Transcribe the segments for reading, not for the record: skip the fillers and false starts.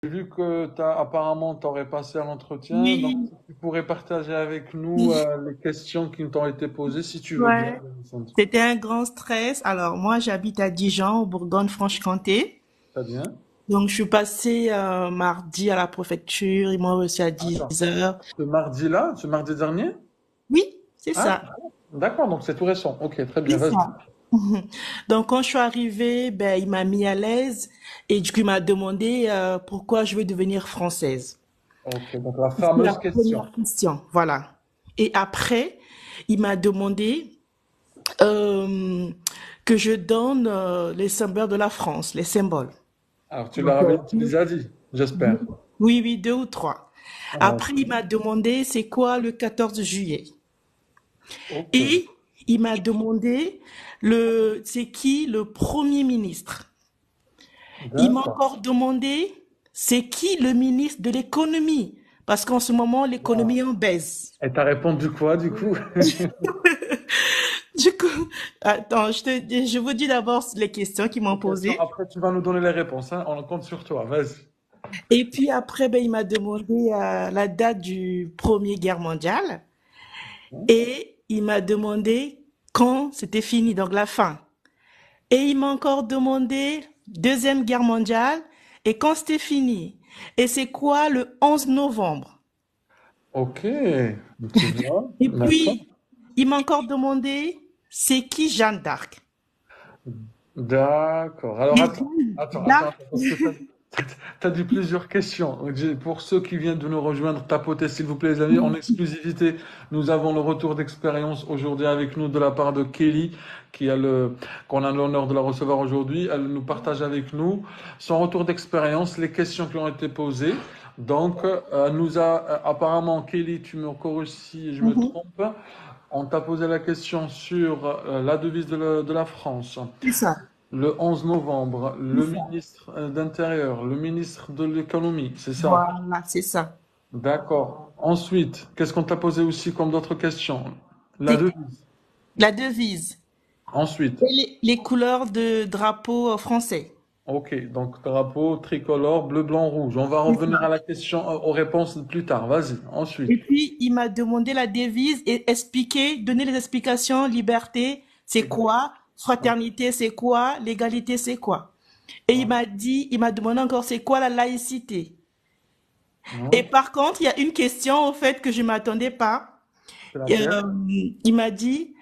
vu que apparemment tu aurais passé à l'entretien, donc Oui, tu pourrais partager avec nous les questions qui t'ont été posées si tu veux bien. ouais. C'était un grand stress. Alors, moi, j'habite à Dijon, au Bourgogne-Franche-Comté. Très bien. Donc, je suis passée mardi à la préfecture. Ils m'ont reçu à 10 Attends, heures. ce mardi dernier? Oui, c'est Ah, ça. d'accord, donc c'est tout récent. Ok, très bien, C'est vas-y. ça. Donc, quand je suis arrivée, ben, il m'a mis à l'aise et du coup, il m'a demandé pourquoi je veux devenir française. Ok, donc la C'est la fameuse question. première question. Voilà. Et après, il m'a demandé euh, que je donne les symboles de la France, les symboles. Alors, Donc, tu les as dit, j'espère. oui, oui, deux ou trois. Ah, Après, il m'a demandé c'est quoi le 14 juillet. ok, Et il m'a demandé c'est qui le premier ministre. Il m'a d'accord. encore demandé c'est qui le ministre de l'économie. Parce qu'en ce moment, Wow. l'économie est en baisse. Et t'as répondu quoi, du coup? Du coup, attends, je vous dis d'abord les questions qu'ils m'ont Les questions, posées. après, tu vas nous donner les réponses, hein. On compte sur toi, vas-y. Et puis après, ben, il m'a demandé la date du Premier Guerre mondiale. Et il m'a demandé quand c'était fini, donc la fin. Et il m'a encore demandé Deuxième Guerre mondiale et quand c'était fini. Et c'est quoi le 11 novembre? Ok, tu vois, Et d'accord. puis, il m'a encore demandé c'est qui Jeanne d'Arc? D'accord. Alors, Et attends, Jeanne parce que t'as dit plusieurs questions. Pour ceux qui viennent de nous rejoindre, tapotez s'il vous plaît, les amis. En exclusivité, nous avons le retour d'expérience aujourd'hui avec nous de la part de Kelly, qu'on a l'honneur de la recevoir aujourd'hui. Elle nous partage avec nous son retour d'expérience, les questions qui ont été posées. Donc, apparemment, Kelly, tu me corriges si je me d'Arc. trompe. On t'a posé la question sur la devise de la France. C'est ça, Le 11 novembre, c'est le ça. ministre d'Intérieur, le ministre de l'Économie, c'est ça. Voilà, c'est ça. D'accord. Ensuite, qu'est-ce qu'on t'a posé aussi comme d'autres questions? La C'est devise. la devise Ensuite, et les couleurs de drapeau français. ok, donc drapeau tricolore, bleu, blanc, rouge. On va C'est revenir à ça. la question, aux réponses plus tard. Vas-y. Et Ensuite. puis, il m'a demandé la devise et donner les explications. Liberté, c'est quoi? Fraternité, c'est quoi? L'égalité, c'est quoi? Et Ah, il m'a demandé encore, c'est quoi la laïcité? Et ouais, par contre, il y a une question, au fait, que je m'attendais pas. c'est laquelle? Il m'a dit,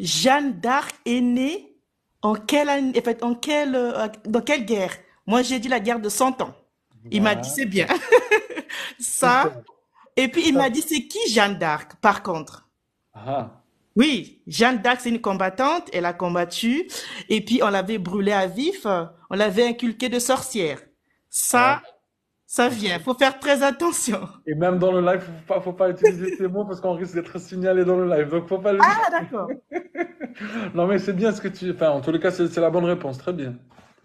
Jeanne d'Arc est née en quelle année, en fait, dans quelle guerre? Moi, j'ai dit la guerre de 100 ans. Il m'a dit, c'est bien. D'accord. Ça. Super. Et puis, il m'a dit, c'est qui Jeanne d'Arc, par contre? Ah, Oui, Jeanne d'Arc, c'est une combattante, elle a combattu, et puis on l'avait brûlée à vif, on l'avait inculquée de sorcière. ah, Ça, ça ok. vient, faut faire très attention. Et même dans le live, faut pas utiliser ces mots parce qu'on risque d'être signalé dans le live. Donc, faut pas le dire. Ah, d'accord. Non, mais c'est bien ce que tu. Enfin, en tous les cas, c'est la bonne réponse. Très bien.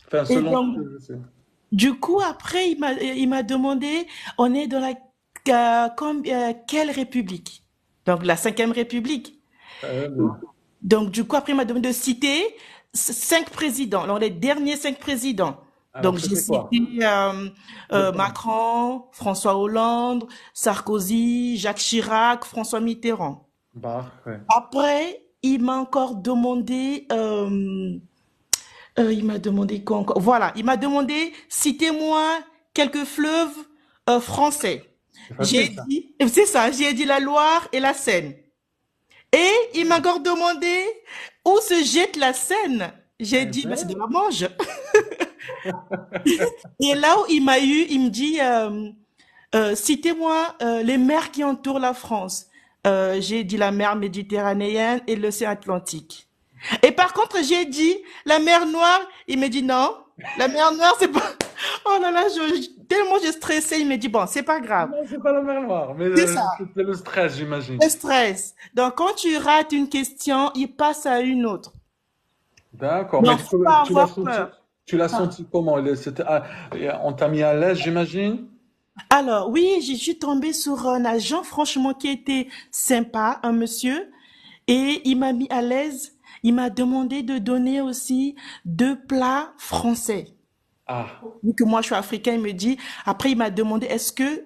Enfin, Et selon ce donc, que je sais. du coup, après, il m'a demandé, on est dans quelle république? Donc, la cinquième république. Très bien. Donc, du coup, après, il m'a demandé de citer cinq présidents, alors les derniers cinq présidents. Alors, Donc, j'ai c'était quoi? cité Le premier. Macron, François Hollande, Sarkozy, Jacques Chirac, François Mitterrand. Parfait. Après, il m'a encore demandé, il m'a demandé quoi encore? Voilà, il m'a demandé, citez-moi quelques fleuves français. C'est J'ai facile, ça. dit, c'est ça, j'ai dit la Loire et la Seine. Et il m'a encore demandé où se jette la Seine. J'ai Eh dit, ben, c'est ben, de la Manche. Et là où il me dit, citez-moi les mers qui entourent la France. J'ai dit la mer Méditerranéenne et l'océan Atlantique. Et par contre, j'ai dit la mer Noire. Il me dit non, la mer Noire, c'est pas. Oh là là, tellement je stressais. Il me dit bon, c'est pas grave. non, c'est pas la mer Noire, mais C'est ça. c'était le stress, j'imagine. Le stress. Donc, quand tu rates une question, il passe à une autre. D'accord. Mais Donc, faut pas tu l'as avoir senti, peur. tu l'as Ah. senti comment? On t'a mis à l'aise, j'imagine? Alors, oui, je suis tombée sur un agent, franchement, qui était sympa, un monsieur, et il m'a mis à l'aise. Il m'a demandé de donner aussi deux plats français. Ah, Vu que moi, je suis africain, il me dit, après, il m'a demandé,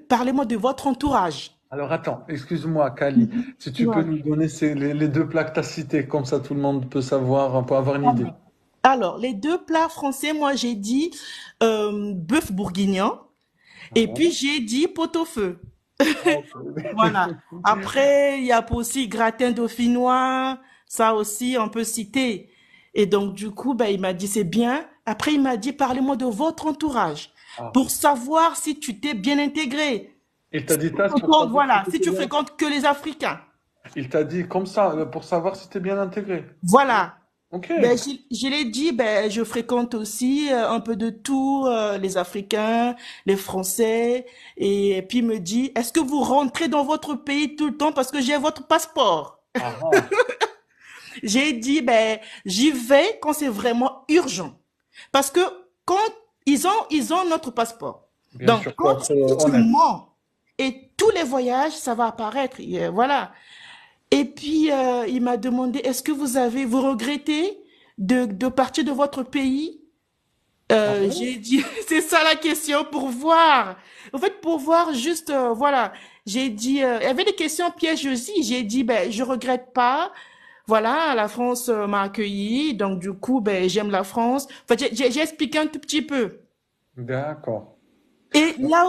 parlez-moi de votre entourage. alors attends, excuse-moi, Kali, si tu peux Ouais. nous donner les deux plats que tu as cités, comme ça tout le monde peut savoir, peut avoir une idée. Alors, les deux plats français, moi, j'ai dit bœuf bourguignon et Ouais. puis j'ai dit pot-au-feu. Ok. Voilà. Après, il y a aussi gratin dauphinois, ça aussi, on peut citer. Et donc, du coup, ben, il m'a dit, c'est bien. Après, il m'a dit, parlez-moi de votre entourage Ah. pour savoir si tu t'es bien intégré. Il t'a Si dit tu ça pour fréquentes, savoir si voilà, tu si étais tu bien. fréquentes que les Africains. Il t'a dit comme ça pour savoir si t'es bien intégré. Voilà. Ok. Ben, je l'ai dit, ben, je fréquente aussi un peu de tout, les Africains, les Français, et puis il me dit, est-ce que vous rentrez dans votre pays tout le temps parce que j'ai votre passeport? Ah, ah. J'ai dit, ben, j'y vais quand c'est vraiment urgent. Parce que quand ils ont notre passeport. Bien Donc, sûr, faut quand être si tu honnête. mens, et tous les voyages, ça va apparaître, voilà. Et puis, il m'a demandé, est-ce que vous regrettez de partir de votre pays? Ah bon? J'ai dit, c'est ça la question pour voir. En fait, pour voir juste, voilà. J'ai dit, il y avait des questions pièges aussi. J'ai dit, ben, je regrette pas. Voilà, la France m'a accueilli, donc du coup, ben, j'aime la France. Enfin, j'ai expliqué un tout petit peu. D'accord. Et là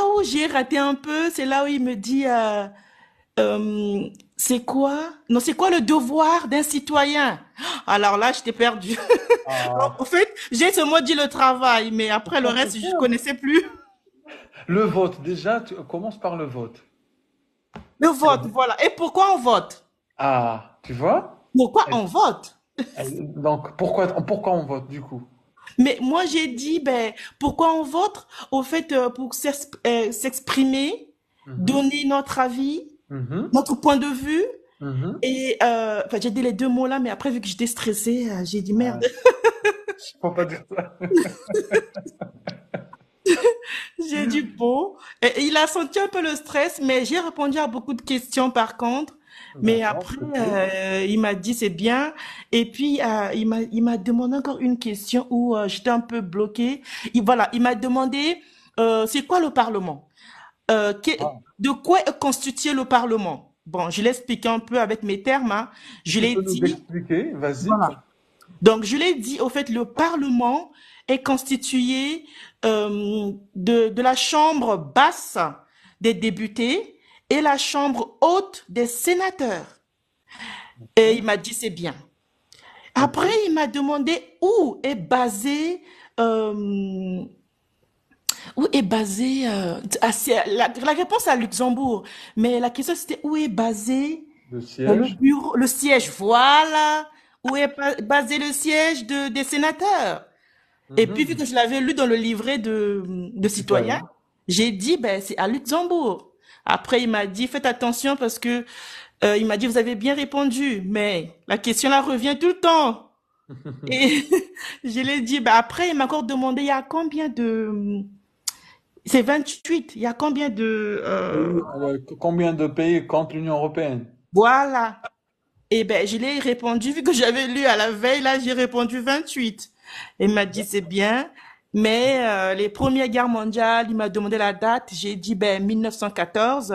où j'ai raté un peu, c'est là où il me dit, c'est quoi? Non, c'est quoi le devoir d'un citoyen? Alors là, j'étais perdue. En Ah, fait, j'ai ce mot dit le travail, mais après le ça, c'est reste, je simple. connaissais plus. Le vote, déjà, tu commences par le vote. Le Le vote, vote. voilà. Et pourquoi on vote? Ah, tu vois? Pourquoi on vote? Donc, pourquoi on vote du coup? Mais moi, j'ai dit, ben, pourquoi on vote? Au fait, pour s'exprimer, Mhm, donner notre avis, mhm, notre point de vue. mhm. Et enfin, j'ai dit les deux mots là, mais après, vu que j'étais stressée, j'ai dit Ouais, merde. faut pas dire ça. J'ai dit bon. Et il a senti un peu le stress, mais j'ai répondu à beaucoup de questions par contre. Mais D'accord, après, ok. il m'a dit c'est bien. Et puis, il m'a demandé encore une question où j'étais un peu bloquée. Voilà, il m'a demandé c'est quoi le Parlement? Ah, De quoi est constitué le Parlement? Bon, je l'ai expliqué un peu avec mes termes, hein. Je tu l'ai peux nous dit. expliquer, vas-y. Voilà. Donc, je l'ai dit, au fait, le Parlement est constitué de la chambre basse des députés et la chambre haute des sénateurs. Et il m'a dit, c'est bien. Ok. Après, il m'a demandé euh, où est basé, la réponse à Luxembourg. Mais la question, c'était où est basé Le le siège. bureau, le siège. Voilà. Où est basé le siège des sénateurs? Et puis, vu Mhm. que je l'avais lu dans le livret de citoyens, Citoyen. j'ai dit, ben, c'est à Luxembourg. Après, il m'a dit, faites attention parce que, il m'a dit, vous avez bien répondu, mais la question là revient tout le temps. Et je l'ai dit, ben, après, il m'a encore demandé, il y a combien c'est 28, il y a combien Pays, combien de pays contre l'Union européenne? voilà. Et ben, je l'ai répondu, vu que j'avais lu à la veille, là, j'ai répondu 28. Il m'a dit, c'est bien. Mais les premières guerres mondiales, il m'a demandé la date. J'ai dit, ben, 1914.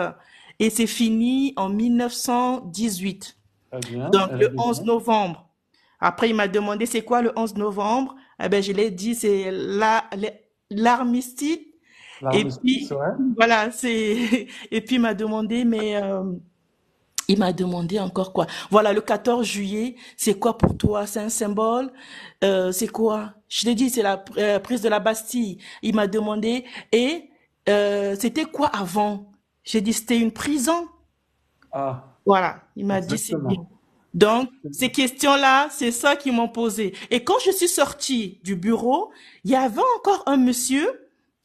Et c'est fini en 1918. Très bien, Donc, le 11 évidemment. novembre. Après, il m'a demandé, c'est quoi le 11 novembre? Eh ben, je l'ai dit, c'est l'armistice. Et L'armistice, puis, ouais. voilà, c'est, et puis il m'a demandé, il m'a demandé encore quoi. Voilà, le 14 juillet, c'est quoi pour toi? C'est un symbole? C'est quoi? Je t'ai dit, c'est la prise de la Bastille. Il m'a demandé, et c'était quoi avant? J'ai dit, c'était une prison. Ah, Voilà, il m'a dit, c'est bien. exactement. Donc, ces questions-là, c'est ça qu'ils m'ont posé. Et quand je suis sortie du bureau, il y avait encore un monsieur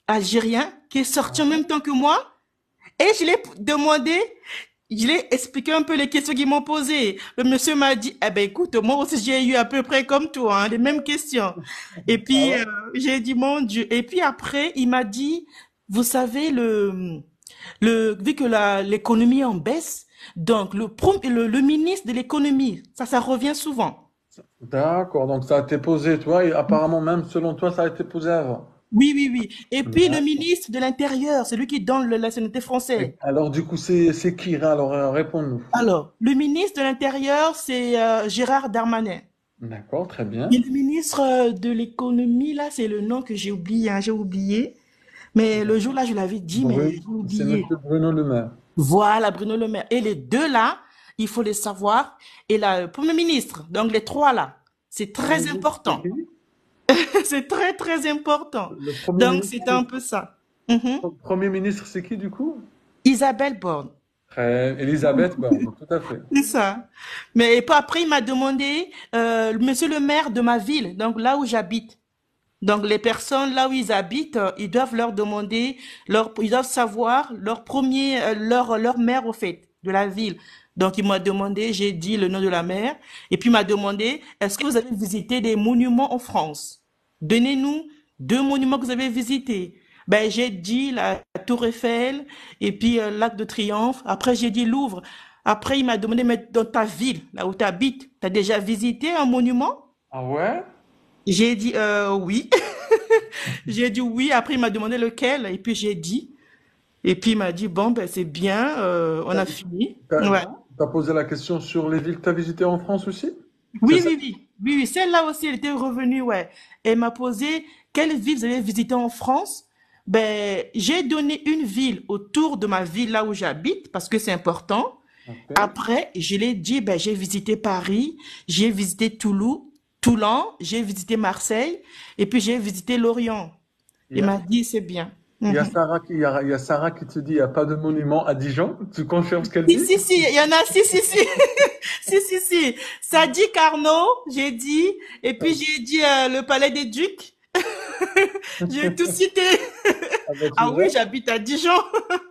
algérien qui est sorti en même temps que moi. Et je l'ai demandé, je l'ai expliqué un peu les questions qu'ils m'ont posées. Le monsieur m'a dit, eh ben écoute, moi aussi j'ai eu à peu près comme toi, hein, les mêmes questions. Et Ah puis ouais? j'ai dit mon Dieu. Et puis après, il m'a dit, vous savez vu que l'économie est en baisse, donc le ministre de l'économie, ça revient souvent. D'accord, donc ça a été posé, toi, et apparemment même selon toi, ça a été posé avant. Oui, oui, oui. Et puis le D'accord. ministre de l'Intérieur, c'est lui qui donne la nationalité française. Alors du coup, c'est qui? Alors réponds-nous. Alors, le ministre de l'Intérieur, c'est Gérard Darmanin. D'accord, très Et bien. le ministre de l'économie, là, c'est le nom que j'ai oublié, hein, j'ai oublié. Mais le jour là, je l'avais dit, mais j'ai C'est oublié. Monsieur Bruno Le Maire. Voilà, Bruno Le Maire. Et les deux là, il faut les savoir. Et là, le Premier ministre, donc les trois là, c'est Premier très ministre, c'est important. qui? C'est très, très important. Le Premier Donc, ministre, c'est un peu ça. Mhm. Premier ministre, c'est qui du coup? Isabelle Borne. Elisabeth Borne, tout à fait. C'est ça. Mais et puis après, il m'a demandé, monsieur le maire de ma ville, donc là où j'habite. Donc les personnes là où ils habitent, ils doivent leur demander, ils doivent savoir leur premier, leur maire au fait de la ville. Donc il m'a demandé, j'ai dit le nom de la maire, et puis il m'a demandé, est-ce que vous avez visité des monuments en France? Donnez-nous deux monuments que vous avez visités. Ben j'ai dit la Tour Eiffel et puis l'Arc de Triomphe. Après j'ai dit Louvre. Après il m'a demandé, mais dans ta ville, là où tu habites, tu as déjà visité un monument? Ah ouais? J'ai dit oui. J'ai dit oui. Après, il m'a demandé lequel. Et puis, j'ai dit. Et puis, il m'a dit, bon, ben, c'est bien. On T'as, a fini. t'as- Ouais. t'as posé la question sur les villes que tu as visitées en France aussi? C'est Oui, ça? oui, oui. Oui, oui. Celle-là aussi, elle était revenue, ouais. Elle m'a posé, quelle ville vous avez visité en France? Ben, j'ai donné une ville autour de ma ville, là où j'habite, parce que c'est important. Ok. Après, je l'ai dit, ben, j'ai visité Paris, j'ai visité Toulouse, Toulon, j'ai visité Marseille, et puis j'ai visité Lorient. Il y Il a, m'a dit, c'est bien. il y a Mhm. Sarah il y a Sarah qui te dit il n'y a pas de monument à Dijon. Tu confirmes ce qu'elle Si, dit? si, si, il y en a, si, si, si, si, si, si. Ça dit Carnot, j'ai dit, et puis j'ai dit le Palais des Ducs, j'ai tout cité. Ah bah, tu Ah oui, vois? j'habite à Dijon,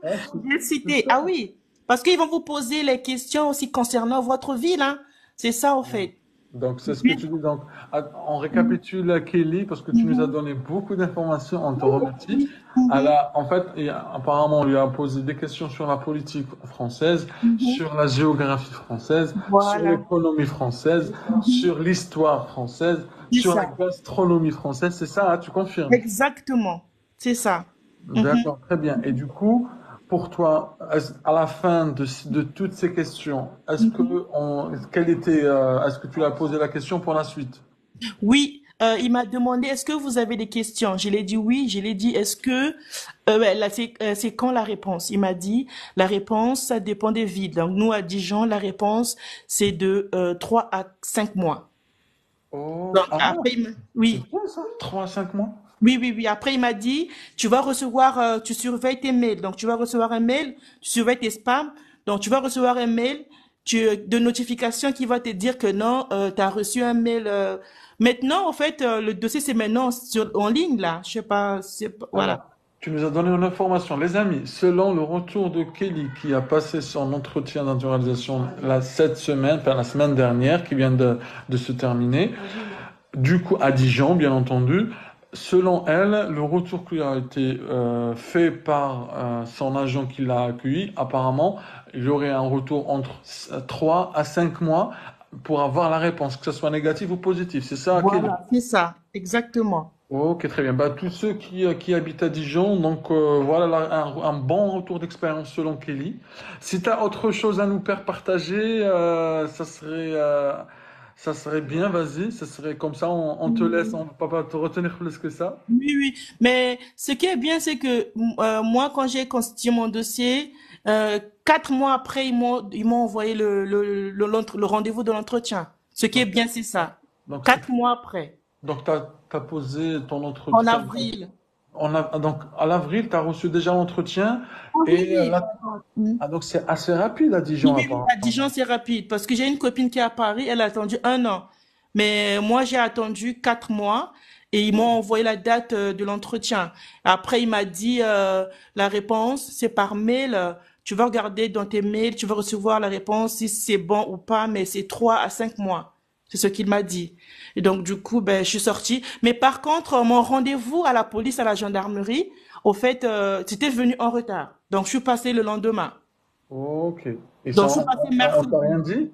Ah, j'ai cité. super. Ah oui, parce qu'ils vont vous poser les questions aussi concernant votre ville, hein. C'est ça, au fait. Donc, c'est ce que tu dis. Donc, on récapitule Kelly parce que tu nous as Mhm. donné beaucoup d'informations. On te remercie. Mhm. En fait, apparemment, on lui a posé des questions sur la politique française, Mhm. sur la géographie française, sur Voilà, l'économie française, sur l'histoire française, c'est sur la ça. gastronomie française. C'est ça, hein, tu confirmes? Exactement, c'est ça. Mhm. D'accord, très bien. Et du coup, pour toi, à la fin de toutes ces questions, Mhm. est-ce que tu as posé la question pour la suite? Oui, il m'a demandé est-ce que vous avez des questions? Je l'ai dit oui, je l'ai dit est-ce que ouais, là c'est quand la réponse? Il m'a dit la réponse ça dépend des villes. Donc nous à Dijon la réponse c'est de 3 à 5 mois. Oh, Donc ah, après c'est oui. bien ça, 3 à 5 mois. Oui, oui, oui. Après, il m'a dit, tu vas recevoir, tu surveilles tes mails. Donc, tu vas recevoir un mail, tu surveilles tes spams. Donc, tu vas recevoir un mail de notification qui va te dire que non, tu as reçu un mail. Maintenant, en fait, le dossier, c'est maintenant en ligne, là. Je sais pas, voilà. Alors, tu nous as donné une information. Les amis, selon le retour de Kelly, qui a passé son entretien d'internalisation cette semaine, enfin la semaine dernière, qui vient de se terminer, du coup, à Dijon, bien entendu. Selon elle, le retour qui a été fait par son agent qui l'a accueilli, apparemment, il y aurait un retour entre 3 à 5 mois pour avoir la réponse, que ce soit négatif ou positif. C'est ça, Kelly? Voilà, c'est ça, exactement. Ok, très bien. Bah, tous ceux qui habitent à Dijon, donc voilà un bon retour d'expérience selon Kelly. Si tu as autre chose à nous faire partager, ça serait bien, vas-y. Ça serait comme ça, on te laisse, on ne va pas te retenir plus que ça. Oui, oui. Mais ce qui est bien, c'est que moi, quand j'ai constitué mon dossier, 4 mois après, ils m'ont envoyé le rendez-vous de l'entretien. Ce qui est Donc, bien, c'est ça. donc, 4 mois après, t'as posé ton en entretien. avril. Donc, à l'avril, tu as reçu déjà l'entretien. Ah oui, Et oui. là, ah, donc c'est assez rapide à Oui, Dijon, oui, oui, à Dijon, apparemment. c'est rapide parce que j'ai une copine qui est à Paris, elle a attendu 1 an. Mais moi, j'ai attendu 4 mois et ils m'ont envoyé la date de l'entretien. Après, il m'a dit la réponse, c'est par mail. Tu vas regarder dans tes mails, tu vas recevoir la réponse si c'est bon ou pas, mais c'est 3 à 5 mois. C'est ce qu'il m'a dit. Et donc, du coup, ben, je suis sortie. Mais par contre, mon rendez-vous à la police, à la gendarmerie, au fait, c'était venu en retard. Donc, je suis passée le lendemain. Ok. Et ça, Donc, je suis passée on t'a rien mercredi. dit?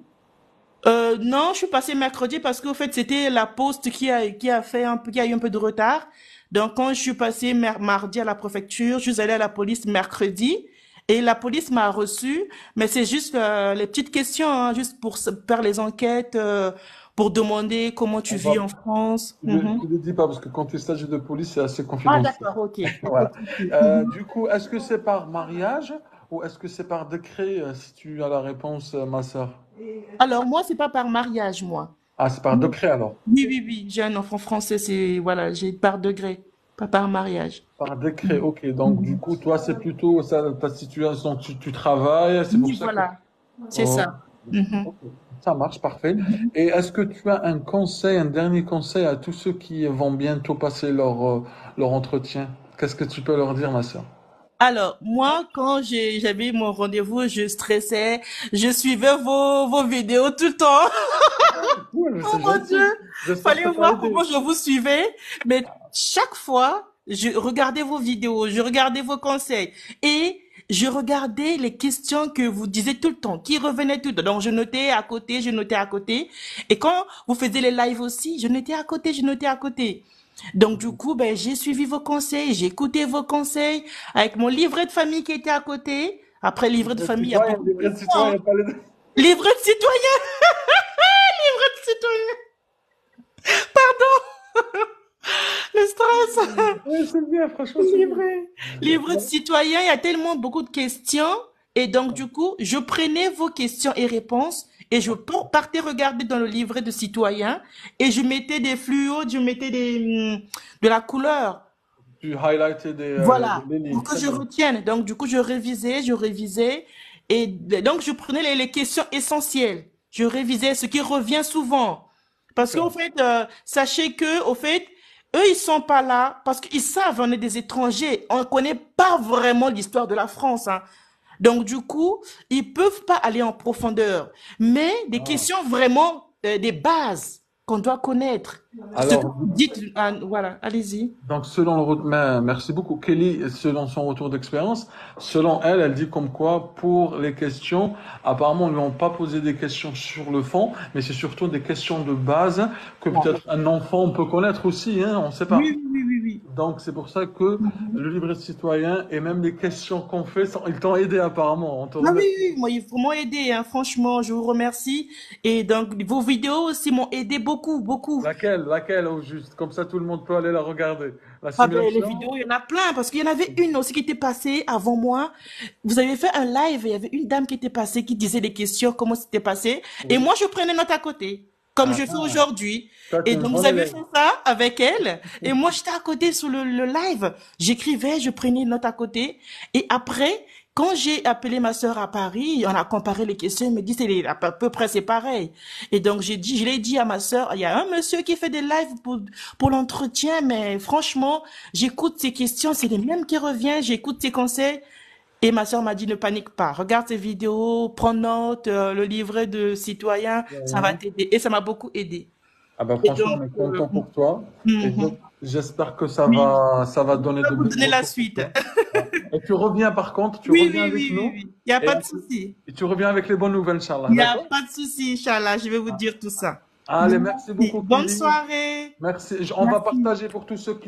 Non, je suis passée mercredi parce qu'au fait, c'était la poste qui a fait qui a eu un peu de retard. Donc, quand je suis passée mardi à la préfecture, je suis allée à la police mercredi et la police m'a reçue. Mais c'est juste les petites questions, hein, juste pour faire les enquêtes, pour demander comment tu On vis va, en France. tu ne le dis pas parce que quand il s'agit de police, c'est assez Ah, confidentiel. d'accord, ok. Pas Voilà. de souci. Mhm. Du coup, est-ce que c'est par mariage ou est-ce que c'est par décret, si tu as la réponse, ma sœur? Alors, moi, c'est pas par mariage, moi. Ah, c'est par décret alors. Oui, oui, oui. J'ai un enfant français, c'est, voilà, j'ai par degré, pas par mariage. Par décret, ok. Donc, du coup, toi, c'est plutôt ça, ta situation, tu travailles, c'est pour Oui, ça que... voilà. C'est Oh, ça. Mhm. ok. Ça marche, parfait. Et est-ce que tu as un conseil, un dernier conseil à tous ceux qui vont bientôt passer leur entretien? Qu'est-ce que tu peux leur dire, ma sœur? Alors, moi, quand j'avais mon rendez-vous, je stressais, je suivais vos vidéos tout le temps. Cool, Oh c'est mon Dieu! gentil. J'espère que Fallait ça t'a voir aidé. comment je vous suivais. Mais chaque fois, je regardais vos vidéos, je regardais vos conseils et je regardais les questions que vous disiez tout le temps, qui revenaient tout le temps. Donc, je notais à côté, je notais à côté. Et quand vous faisiez les lives aussi, je notais à côté, je notais à côté. Donc, du coup, ben, j'ai suivi vos conseils, j'ai écouté vos conseils avec mon livret de famille qui était à côté. Après, livret de famille, il y a beaucoup de Livret de questions, hein. citoyen, pas les deux. Livret de citoyen, livret de citoyen. Le stress. Ouais, c'est bien, franchement, c'est bien. Livret. Livret de citoyen, il y a tellement beaucoup de questions. Et donc, du coup, je prenais vos questions et réponses et je partais regarder dans le livret de citoyen et je mettais des fluos, je mettais de la couleur. Tu highlightais Voilà, les pour lignes, que très je bien. retienne. Donc, du coup, je révisais. Et donc, je prenais les questions essentielles. Je révisais ce qui revient souvent. Parce qu'au fait, sachez que, au fait, eux, ils sont pas là parce qu'ils savent, on est des étrangers. On ne connaît pas vraiment l'histoire de la France, hein. Donc, du coup, ils peuvent pas aller en profondeur. Mais des Ah. questions vraiment, des bases qu'on doit connaître. Ce que Alors, vous dites, voilà, allez-y. donc, selon merci beaucoup. Kelly, selon son retour d'expérience, selon elle, elle dit comme quoi, pour les questions, apparemment, ils lui ont pas posé des questions sur le fond, mais c'est surtout des questions de base que peut-être un enfant peut connaître aussi, hein, on ne sait Oui, pas. oui, oui, oui, oui. Donc, c'est pour ça que le livret de citoyen et même les questions qu'on fait, ils t'ont aidé apparemment. On te Ah oui, remercie. oui, moi, ils m'ont aidé, hein, franchement, je vous remercie. Et donc, vos vidéos aussi m'ont aidé beaucoup, beaucoup. Laquelle au juste? Comme ça, tout le monde peut aller la regarder. La Ah ben, les simulation? vidéos, il y en a plein, parce qu'il y en avait une aussi qui était passée avant moi. Vous avez fait un live, et il y avait une dame qui était passée, qui disait des questions, comment c'était passé. Et Oui. moi, je prenais note à côté, comme je fais Ah, aujourd'hui. toi, tu Et es une donc, vous bonne avez fait élève. ça avec elle. Et moi, j'étais à côté sur le live. J'écrivais, je prenais note à côté. Et après, quand j'ai appelé ma sœur à Paris, on a comparé les questions, elle me dit, à peu près, c'est pareil. Et donc, je l'ai dit à ma sœur, il y a un monsieur qui fait des lives pour l'entretien, mais franchement, j'écoute ses questions, c'est les mêmes qui reviennent, j'écoute ses conseils. Et ma sœur m'a dit, ne panique pas, regarde ces vidéos, prends note, le livret de citoyen, ça va Rien. t'aider. Et ça m'a beaucoup aidé. Ah ben Et franchement, donc, on est content pour toi. Et mhm. donc, j'espère que Oui, ça va je donner vais de vous bons donner la retours pour suite. toi. Ouais. Et tu reviens par contre, tu Oui, reviens oui, avec oui, oui, nous oui. Il n'y a et, pas de souci. et tu reviens avec les bonnes nouvelles, Inch'Allah, Il n'y a d'accord? pas de souci, Inch'Allah, je vais vous dire tout ça. Allez, merci Merci. beaucoup, Bonne Kelly. soirée. Merci. On va Merci. partager pour tous ceux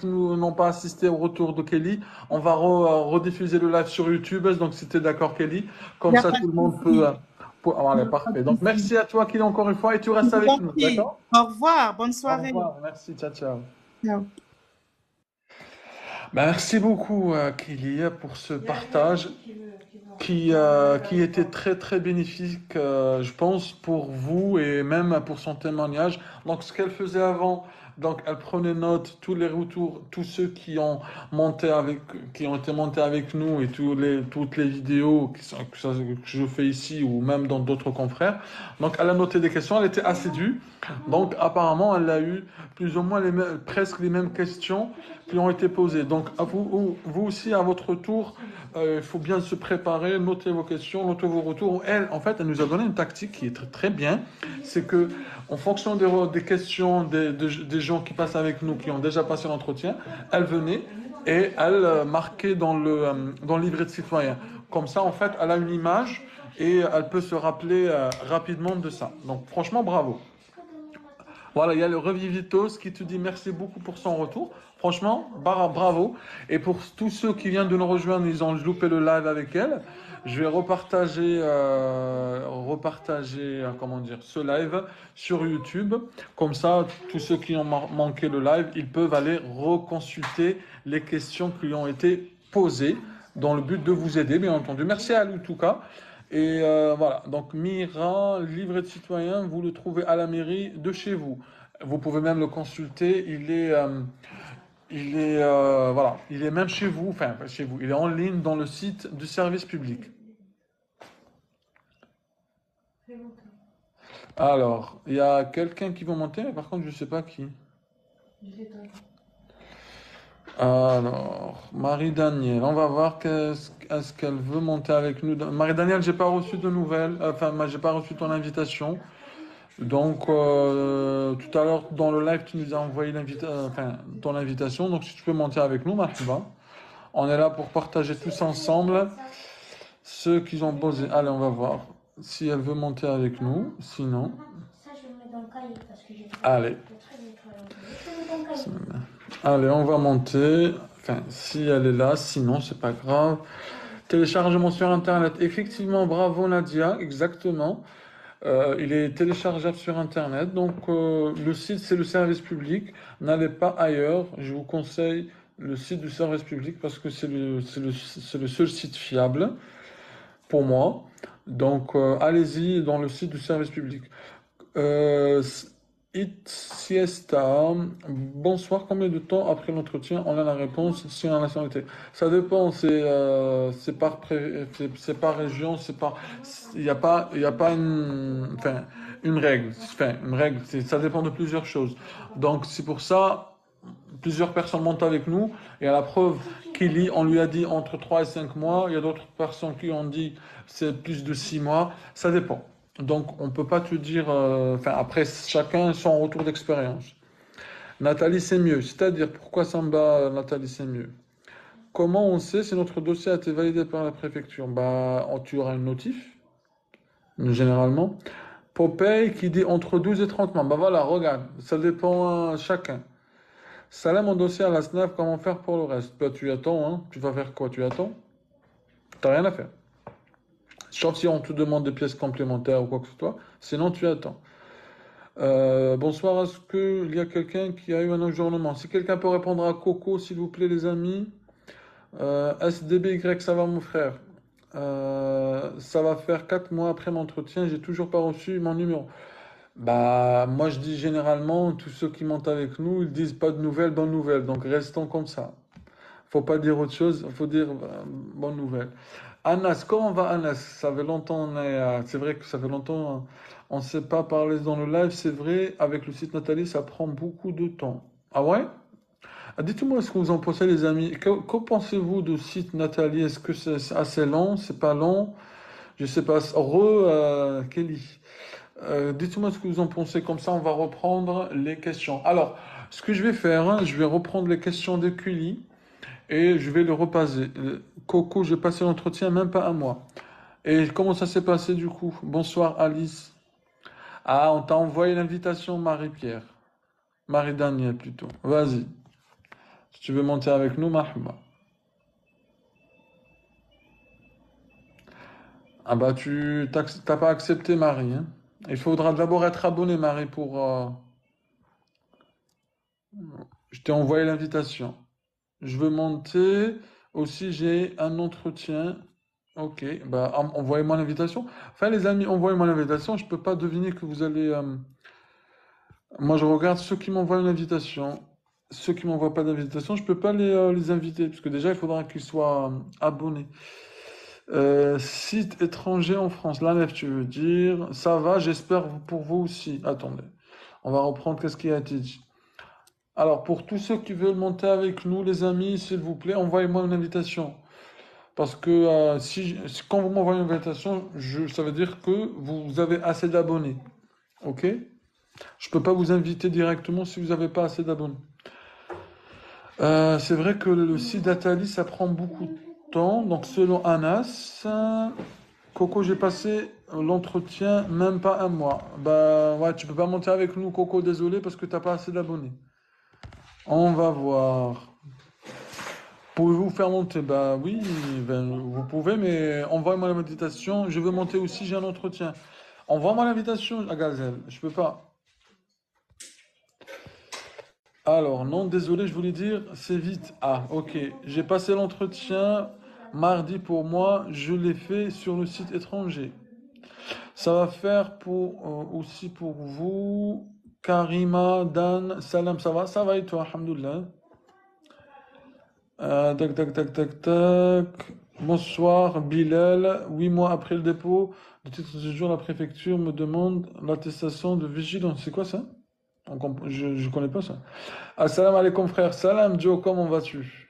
n'ont pas assisté au retour de Kelly. On va rediffuser le live sur YouTube. Donc, si tu es d'accord, Kelly, Il comme n'y a ça, pas tout de le monde peut. souci. Il n'y Allez, a pas parfait. de Donc, souci. merci à toi, Kelly, encore une fois, et tu Je restes vous avec en nous, prie. d'accord? Au revoir. Bonne Au soirée. revoir. Merci. Ciao, ciao. Ciao. Merci beaucoup, Kelly, pour ce partage qui était très très bénéfique, je pense, pour vous et même pour son témoignage. Donc, ce qu'elle faisait avant, donc elle prenait note tous les retours, tous ceux qui ont été montés avec nous et toutes les vidéos que je fais ici ou même dans d'autres confrères. Donc, elle a noté des questions, elle était assidue. Donc, apparemment, elle a eu plus ou moins presque les mêmes questions qui ont été posées. Donc, à vous aussi, à votre tour, il faut bien se préparer, noter vos questions, noter vos retours. Elle, en fait, elle nous a donné une tactique qui est très, très bien. C'est que, en fonction des questions des gens qui passent avec nous, qui ont déjà passé l'entretien, elle venait. et elle marquée dans le livret de citoyen. Comme ça, en fait, elle a une image et elle peut se rappeler rapidement de ça. Donc, franchement, bravo. Voilà, il y a le Revivitos qui te dit merci beaucoup pour son retour. Franchement, bravo. Et pour tous ceux qui viennent de nous rejoindre, ils ont loupé le live avec elle. Je vais repartager, comment dire, ce live sur YouTube. Comme ça, tous ceux qui ont manqué le live, ils peuvent aller reconsulter les questions qui ont été posées dans le but de vous aider, bien entendu. Merci à lui, en tout cas. Et voilà, donc Mira, livret de citoyen, vous le trouvez à la mairie de chez vous. Vous pouvez même le consulter. Voilà, il est même chez vous, enfin pas chez vous. Il est en ligne dans le site du service public. Alors, il y a quelqu'un qui va monter, mais par contre, je sais pas qui. Alors, Marie-Danielle, on va voir est-ce qu'elle veut monter avec nous. Marie-Danielle, j'ai pas reçu de nouvelles, enfin, moi, j'ai pas reçu ton invitation. Donc, tout à l'heure, dans le live, tu nous as envoyé ton invitation. Donc, si tu peux monter avec nous, Marhaba. On est là pour partager tous ensemble ceux qui ont posé. Allez, on va voir si elle veut monter avec nous. Sinon. Ça, je le mets dans le cahier parce que j'ai Allez. Allez, on va monter. Enfin, si elle est là, sinon, c'est pas grave. Téléchargement sur Internet. Effectivement, bravo Nadia, exactement. Il est téléchargeable sur Internet. Donc, le site, c'est le service public. N'allez pas ailleurs. Je vous conseille le site du service public parce que c'est le seul site fiable pour moi. Donc, allez-y dans le site du service public. It Siesta. Bonsoir. Combien de temps après l'entretien on a la réponse sur la nationalité? Ça dépend. C'est par région. Il n'y a pas une règle. Enfin, une règle. Ça dépend de plusieurs choses. Donc c'est pour ça. Plusieurs personnes montent avec nous et à la preuve Kelly, on lui a dit entre 3 et 5 mois. Il y a d'autres personnes qui ont dit c'est plus de 6 mois. Ça dépend. Donc, on peut pas te dire. Après, chacun son retour d'expérience. Nathalie, c'est mieux. C'est-à-dire, pourquoi Samba, Nathalie, c'est mieux? Comment on sait si notre dossier a été validé par la préfecture? Tu auras une notif, généralement. Popeye qui dit entre 12 et 30 mois. Voilà, regarde. Ça dépend chacun. Salam, mon dossier à la SNAF, comment faire pour le reste? Toi, tu attends, hein? Tu vas faire quoi? Tu attends? T'as rien à faire. Sauf si on te demande des pièces complémentaires ou quoi que ce soit. Sinon, tu attends. Bonsoir, est-ce qu'il y a quelqu'un qui a eu un ajournement? Si quelqu'un peut répondre à Coco, s'il vous plaît, les amis. SDBY, ça va, mon frère? Ça va faire 4 mois après mon entretien, j'ai toujours pas reçu mon numéro. Moi, je dis généralement, tous ceux qui montent avec nous, ils disent pas de nouvelles, bonnes nouvelles. Donc, restons comme ça. Faut pas dire autre chose, faut dire bonne nouvelle. Anas, comment va Anas? Ça fait longtemps, c'est vrai que ça fait longtemps, on ne s'est pas parlé dans le live. C'est vrai, avec le site Nathalie, ça prend beaucoup de temps. Ah ouais? Dites-moi ce que vous en pensez, les amis. Que pensez-vous du site Nathalie? Est-ce que c'est assez long? C'est pas long? Je sais pas. Kelly. Dites-moi ce que vous en pensez. Comme ça, on va reprendre les questions. Alors, ce que je vais faire, hein, je vais reprendre les questions de Kelly. Et je vais le repasser. Coco, j'ai passé l'entretien même pas un mois. Et comment ça s'est passé du coup? Bonsoir Alice. Ah, on t'a envoyé l'invitation Marie-Pierre. Marie-Daniel plutôt. Vas-y. Si tu veux monter avec nous, Mahma. Tu t'as pas accepté Marie, hein? Il faudra d'abord être abonné Marie pour... Je t'ai envoyé l'invitation. Je veux monter. Aussi, j'ai un entretien. Ok, envoyez-moi l'invitation. Enfin, les amis, envoyez-moi l'invitation. Je peux pas deviner que vous allez. Moi, je regarde ceux qui m'envoient une invitation. Ceux qui m'envoient pas d'invitation, je peux pas les inviter parce que déjà, il faudra qu'ils soient abonnés. Site étranger en France. La nef, tu veux dire? Ça va, j'espère pour vous aussi. Attendez, on va reprendre qu'est-ce qui a été dit. Alors, pour tous ceux qui veulent monter avec nous, les amis, s'il vous plaît, envoyez-moi une invitation. Parce que quand vous m'envoyez une invitation, ça veut dire que vous avez assez d'abonnés. Ok? Je peux pas vous inviter directement si vous n'avez pas assez d'abonnés. C'est vrai que le site d'Atali, ça prend beaucoup de temps. Donc, selon Anas, Coco, j'ai passé l'entretien même pas un mois. Bah, ouais, tu peux pas monter avec nous, Coco, désolé, parce que t'as pas assez d'abonnés. On va voir. Pouvez-vous faire monter? Bah oui, ben, vous pouvez, mais envoyez-moi l'invitation. Je veux monter aussi, j'ai un entretien. Envoie-moi l'invitation à Gazelle. Je peux pas. Alors, non, désolé, je voulais dire, c'est vite. Ah, ok. J'ai passé l'entretien mardi pour moi. Je l'ai fait sur le site étranger. Ça va faire pour aussi pour vous. Karima, Dan, Salam, ça va? Ça va et toi, alhamdoulilah. Tac, tac, tac, tac, tac. Bonsoir, Bilal. 8 mois après le dépôt de titre de séjour, la préfecture me demande l'attestation de vigilance. C'est quoi ça? Je connais pas ça. Assalamu alaikum, frère. Salam, Joe, comment vas-tu?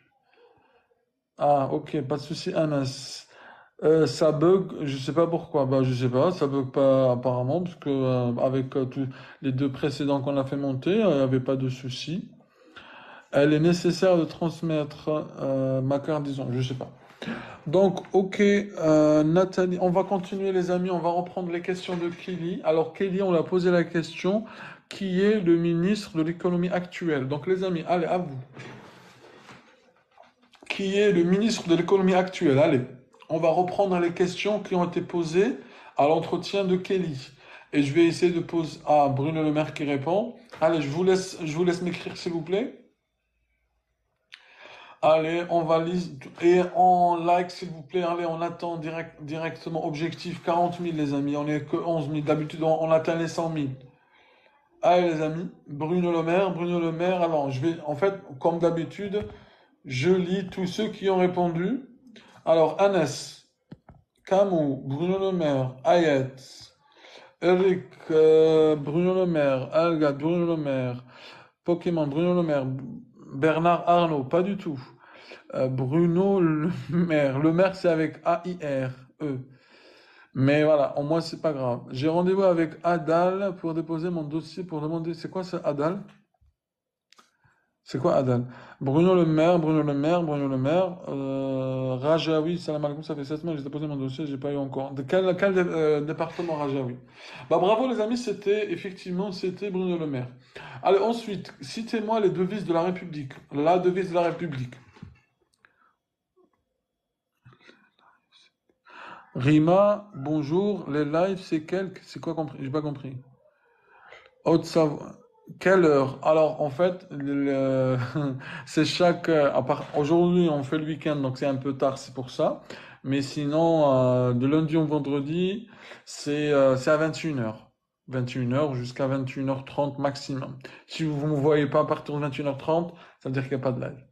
Ah, ok, pas de souci, Anas. Ça bug, je sais pas pourquoi. Bah, je sais pas, ça bug pas apparemment, parce que avec tous les deux précédents qu'on a fait monter, il n'y avait pas de souci. Elle est nécessaire de transmettre ma carte, disons, je sais pas. Donc, ok, Nathalie, on va continuer les amis, on va reprendre les questions de Kelly. Alors, Kelly, on l'a posé la question, qui est le ministre de l'économie actuel? Donc, les amis, allez, à vous. Qui est le ministre de l'économie actuel? Allez, on va reprendre les questions qui ont été posées à l'entretien de Kelly. Et je vais essayer de poser... Ah, Bruno Le Maire qui répond. Allez, je vous laisse m'écrire, s'il vous plaît. Allez, on valise et on like s'il vous plaît. Allez, on attend directement objectif 40 000 les amis. On est que 11 000. D'habitude, on atteint les 100 000. Allez les amis, Bruno Le Maire, Bruno Le Maire. Alors, en fait, comme d'habitude, je lis tous ceux qui ont répondu. Alors, Anas, Camou, Bruno Le Maire, Ayet, Eric, Bruno Le Maire, Alga, Bruno Le Maire, Pokémon, Bruno Le Maire, Bernard Arnault, pas du tout. Bruno Le Maire. Le Maire, c'est avec A-I-R-E. Mais voilà, au moins, c'est pas grave. J'ai rendez-vous avec Adal pour déposer mon dossier pour demander. C'est quoi ça, Adal? C'est quoi Adal? Bruno Le Maire, Bruno Le Maire, Bruno Le Maire. Rajaoui, salam alaikum, ça fait 7 mois, j'ai déposé mon dossier, j'ai pas eu encore. De quel département Rajaoui? Bah bravo les amis, c'était Bruno Le Maire. Allez, ensuite, citez-moi les devises de la République. La devise de la République. Rima, bonjour, les lives, c'est quoi compris? J'ai pas compris. Haute-Savoie. Quelle heure? Alors, en fait, c'est aujourd'hui, on fait le week-end, donc c'est un peu tard, c'est pour ça. Mais sinon, de lundi au vendredi, c'est à 21h. 21h jusqu'à 21h30 maximum. Si vous ne me voyez pas à partir de 21h30, ça veut dire qu'il n'y a pas de live.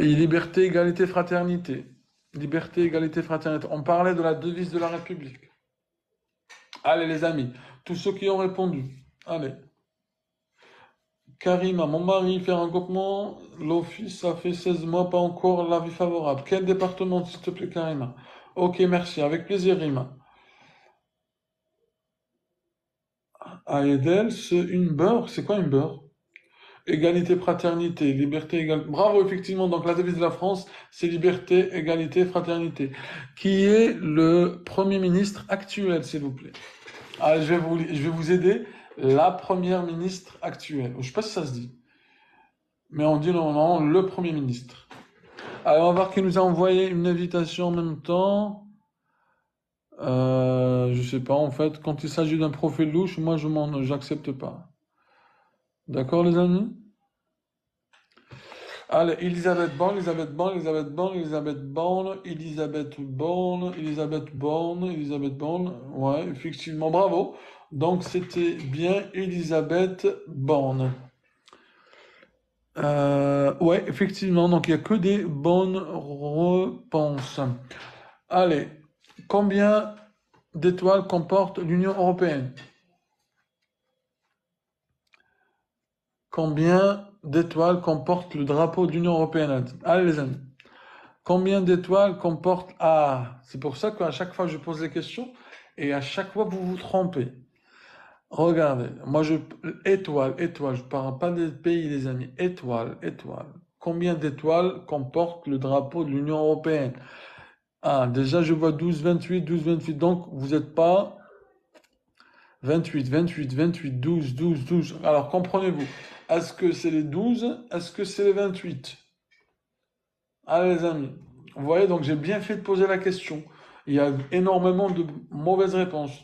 Liberté, égalité, fraternité. Liberté, égalité, fraternité. On parlait de la devise de la République. Allez les amis, tous ceux qui ont répondu. Allez. Karima, mon mari fait un regroupement. L'office, ça fait 16 mois, pas encore l'avis favorable. Quel département, s'il te plaît, Karima? Ok, merci, avec plaisir, Rima. Aedel, c'est une beurre. C'est quoi une beurre? Égalité, fraternité, liberté, égalité. Bravo, effectivement. Donc, la devise de la France, c'est liberté, égalité, fraternité. Qui est le Premier ministre actuel, s'il vous plaît? Ah, je vais vous aider. La Première ministre actuelle. Je sais pas si ça se dit. Mais on dit normalement le Premier ministre. Alors, on va voir qui nous a envoyé une invitation en même temps. Je sais pas, en fait, quand il s'agit d'un profil louche, moi, j'accepte pas. D'accord, les amis? Allez, Elisabeth Borne, Elisabeth Borne, Elisabeth Borne, Elisabeth Borne, Elisabeth Borne, Elisabeth Borne, Elisabeth Borne. Ouais, effectivement, bravo. Donc, c'était bien Elisabeth Borne. Ouais, effectivement, donc il n'y a que des bonnes réponses. Allez, combien d'étoiles comporte l'Union européenne? Combien d'étoiles comporte le drapeau de l'Union européenne? Allez les amis. Combien d'étoiles comporte... Ah, c'est pour ça qu'à chaque fois je pose les questions et à chaque fois vous vous trompez. Regardez, étoile, étoile, je parle pas des pays, les amis. Étoile, étoile. Combien d'étoiles comporte le drapeau de l'Union européenne? Ah, déjà, je vois 12, 28, 12, 28. Donc, vous n'êtes pas 28, 28, 28, 12, 12, 12. Alors, comprenez-vous. Est-ce que c'est les 12? Est-ce que c'est les 28? Allez, les amis. Vous voyez, donc j'ai bien fait de poser la question. Il y a énormément de mauvaises réponses.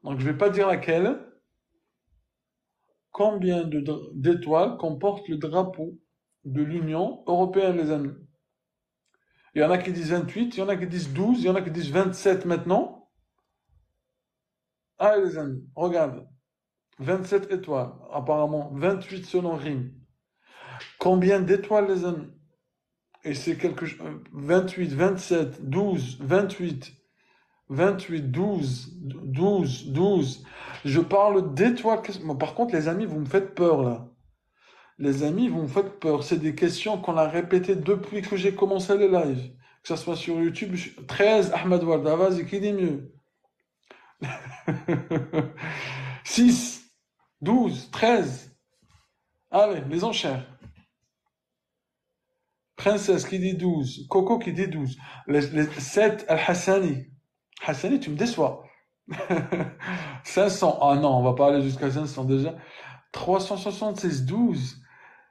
Donc, je vais pas dire laquelle. Combien d'étoiles comporte le drapeau de l'Union européenne, les amis? Il y en a qui disent 28, il y en a qui disent 12, il y en a qui disent 27 maintenant. Allez, les amis, regardez. 27 étoiles, apparemment 28 selon RIM. Combien d'étoiles, les amis? Et c'est 28, 27, 12, 28, 28, 12, 12, 12. Je parle d'étoiles. Par contre, les amis, vous me faites peur là. Les amis, vous me faites peur. C'est des questions qu'on a répétées depuis que j'ai commencé les lives. Que ce soit sur YouTube. 13, Ahmed Warda, vas-y, qui dit mieux? 6, 12, 13. Allez, les enchères. Princesse qui dit 12. Coco qui dit 12. Les 7, Al-Hassani. Hassani, tu me déçois. 500. Ah non, on va pas aller jusqu'à 500 déjà. 366, 12.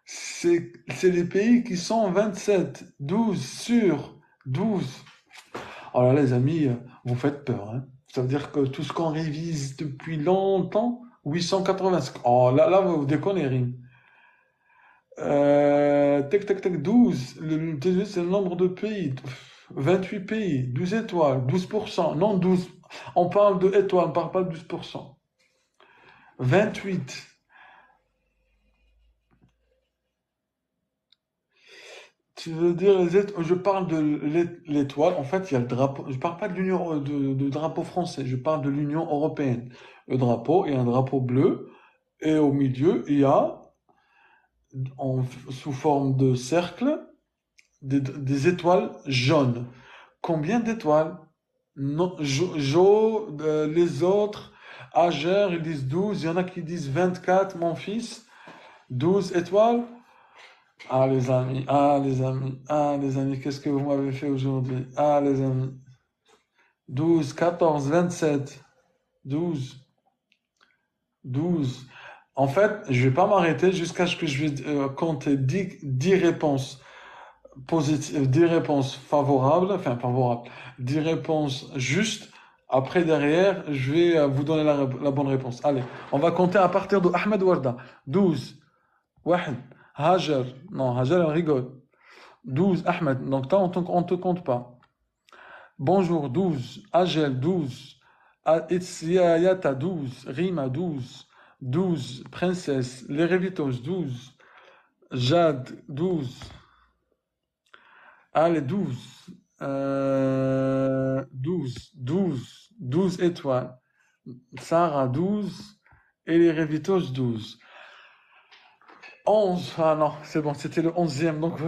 C'est les pays qui sont 27, 12 sur 12. Oh là, les amis, vous faites peur, hein. Ça veut dire que tout ce qu'on révise depuis longtemps, 880. Oh là, vous déconnez, Rim. Tac, tac, tac, 12. C'est le nombre de pays. 28 pays, 12 étoiles, 12%. Non, 12. On parle de étoiles, on ne parle pas de 12%. 28. Tu veux dire je parle de l'étoile. En fait, il y a le drapeau. Je parle pas de l'Union de drapeau français. Je parle de l'Union européenne. Le drapeau est un drapeau bleu et au milieu il y a sous forme de cercle des étoiles jaunes. Combien d'étoiles? Non, les autres, Ager, ils disent 12. Il y en a qui disent 24, mon fils. 12 étoiles. Ah les amis, ah les amis, ah les amis, qu'est-ce que vous m'avez fait aujourd'hui? Ah les amis, 12, 14, 27, 12, 12. En fait, je vais pas m'arrêter jusqu'à ce que je vais compter 10 réponses positives, 10 réponses favorables, enfin favorables, 10 réponses justes. Après, derrière, je vais vous donner la bonne réponse. Allez, on va compter à partir de Ahmed Warda. 12, Wahed, Hajar, non, Hajar, elle rigole. 12, Ahmed. Donc, toi, on te compte pas. Bonjour, 12. Agel, 12. Itsiayata, 12. Rima, 12. 12. Princesse. Les Révitos, 12. Jade, 12. Allez, 12. 12. 12. 12 étoiles. Sarah, 12. Et les Révitos, 12. 11, ah non, c'est bon, c'était le 11e, donc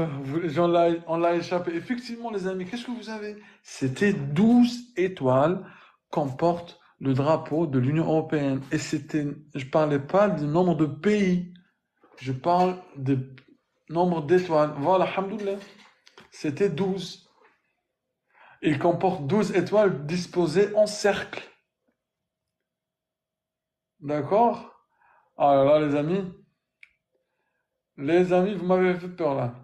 on l'a échappé. Effectivement, les amis, qu'est-ce que vous avez? C'était 12 étoiles qu'emporte le drapeau de l'Union européenne. Et je parlais pas du nombre de pays, je parle du nombre d'étoiles. Voilà, alhamdoulilah, c'était 12. Il comporte 12 étoiles disposées en cercle. D'accord? Ah là là, les amis, vous m'avez fait peur là.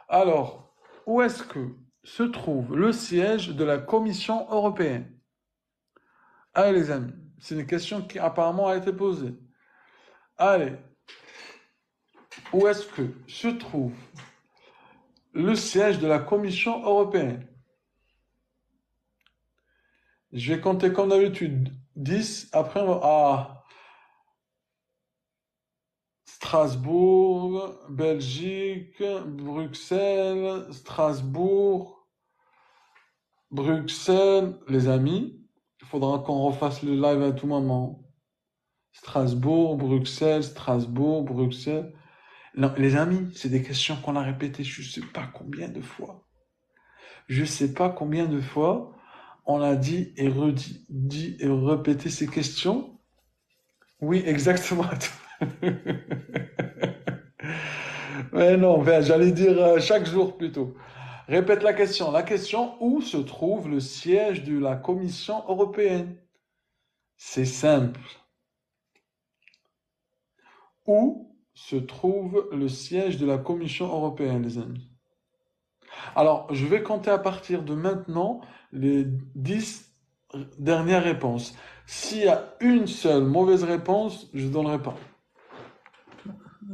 Alors, où est-ce que se trouve le siège de la Commission européenne? Allez les amis, c'est une question qui apparemment a été posée. Allez, où est-ce que se trouve le siège de la Commission européenne? Je vais compter comme d'habitude 10, après on va... Ah, Strasbourg, Belgique, Bruxelles, Strasbourg, Bruxelles, les amis. Il faudra qu'on refasse le live à tout moment. Strasbourg, Bruxelles, Strasbourg, Bruxelles. Non, les amis, c'est des questions qu'on a répétées je sais pas combien de fois. Je sais pas combien de fois. On a dit et redit, dit et répété ces questions. Oui, exactement. Mais non, ben, j'allais dire chaque jour plutôt. Répète la question. La question, où se trouve le siège de la Commission européenne? C'est simple. Où se trouve le siège de la Commission européenne, les amis? Alors, je vais compter à partir de maintenant les 10 dernières réponses. S'il y a une seule mauvaise réponse, je ne donnerai pas.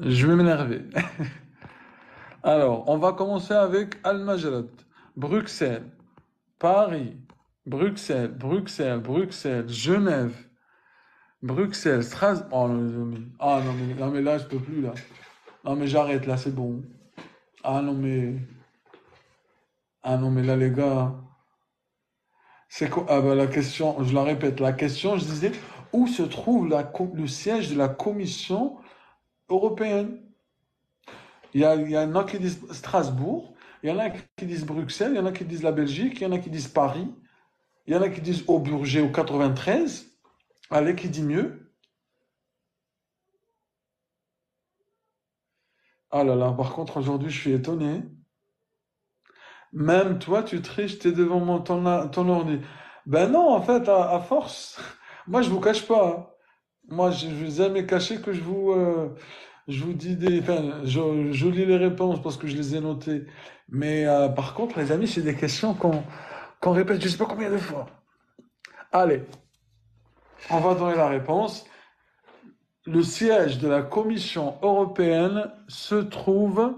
Je vais m'énerver. Alors, on va commencer avec Al-Majrat, Bruxelles, Paris, Bruxelles, Bruxelles, Bruxelles, Genève, Bruxelles, Strasbourg. Oh non, les amis. Ah non, mais là, je peux plus, là. Non, mais j'arrête, là, c'est bon. Ah non, mais... Ah non, mais là, les gars... C'est quoi? Ah bah, la question, je la répète. La question, je disais, où se trouve le siège de la Commission européenne? Il y en a qui disent Strasbourg, il y en a qui disent Bruxelles, il y en a qui disent la Belgique, il y en a qui disent Paris, il y en a qui disent Auburger au 93. Allez, qui dit mieux? Ah là là, par contre, aujourd'hui, je suis étonné. Même toi, tu triches, t'es devant ton ordi. Ben non, en fait, à force, moi, je vous cache pas, hein. Moi, je vous ai jamais caché que je vous dis enfin, je lis les réponses parce que je les ai notées. Mais par contre, les amis, c'est des questions qu'on répète, je sais pas combien de fois. Allez, on va donner la réponse. Le siège de la Commission européenne se trouve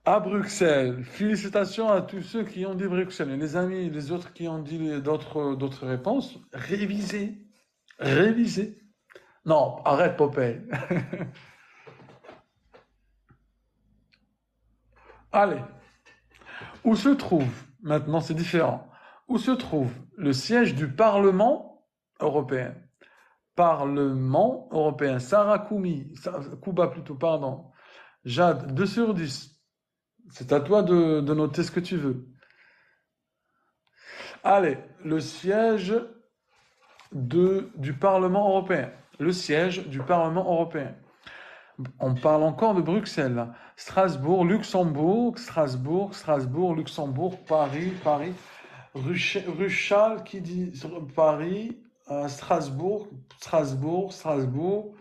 à Bruxelles. Félicitations à tous ceux qui ont dit Bruxelles. Et les amis, les autres qui ont dit d'autres réponses, révisez. Révisez. Non, arrête Popeye. Allez, où se trouve, maintenant c'est différent, où se trouve le siège du Parlement européen? Parlement européen. Sarah Koumi, Kouba plutôt, pardon. Jade, 2 sur 10. C'est à toi de noter ce que tu veux. Allez, le siège du Parlement européen. Le siège du Parlement européen. On parle encore de Bruxelles, là. Strasbourg, Luxembourg, Strasbourg, Strasbourg, Luxembourg, Paris, Paris. Ruchal qui dit Paris, Strasbourg, Strasbourg, Strasbourg,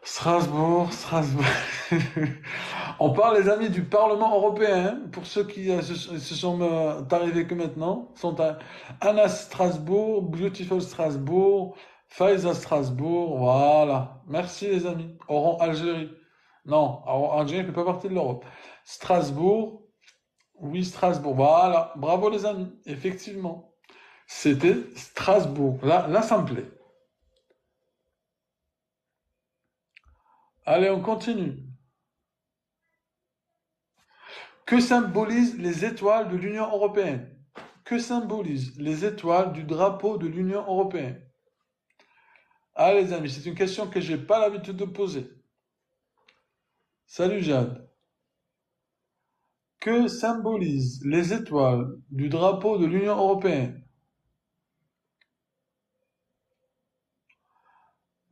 Strasbourg, Strasbourg. On parle, les amis, du Parlement européen, hein, pour ceux qui se sont arrivés que maintenant. Anna Strasbourg, Beautiful Strasbourg, Faiza Strasbourg, voilà. Merci les amis. Oran Algérie. Non, Algérie ne fait pas partie de l'Europe. Strasbourg, oui, Strasbourg. Voilà. Bravo les amis. Effectivement. C'était Strasbourg. Là, ça me plaît. Allez, on continue. Que symbolisent les étoiles de l'Union européenne? Que symbolisent les étoiles du drapeau de l'Union européenne? Ah les amis, c'est une question que j'ai pas l'habitude de poser. Salut Jade. Que symbolisent les étoiles du drapeau de l'Union européenne?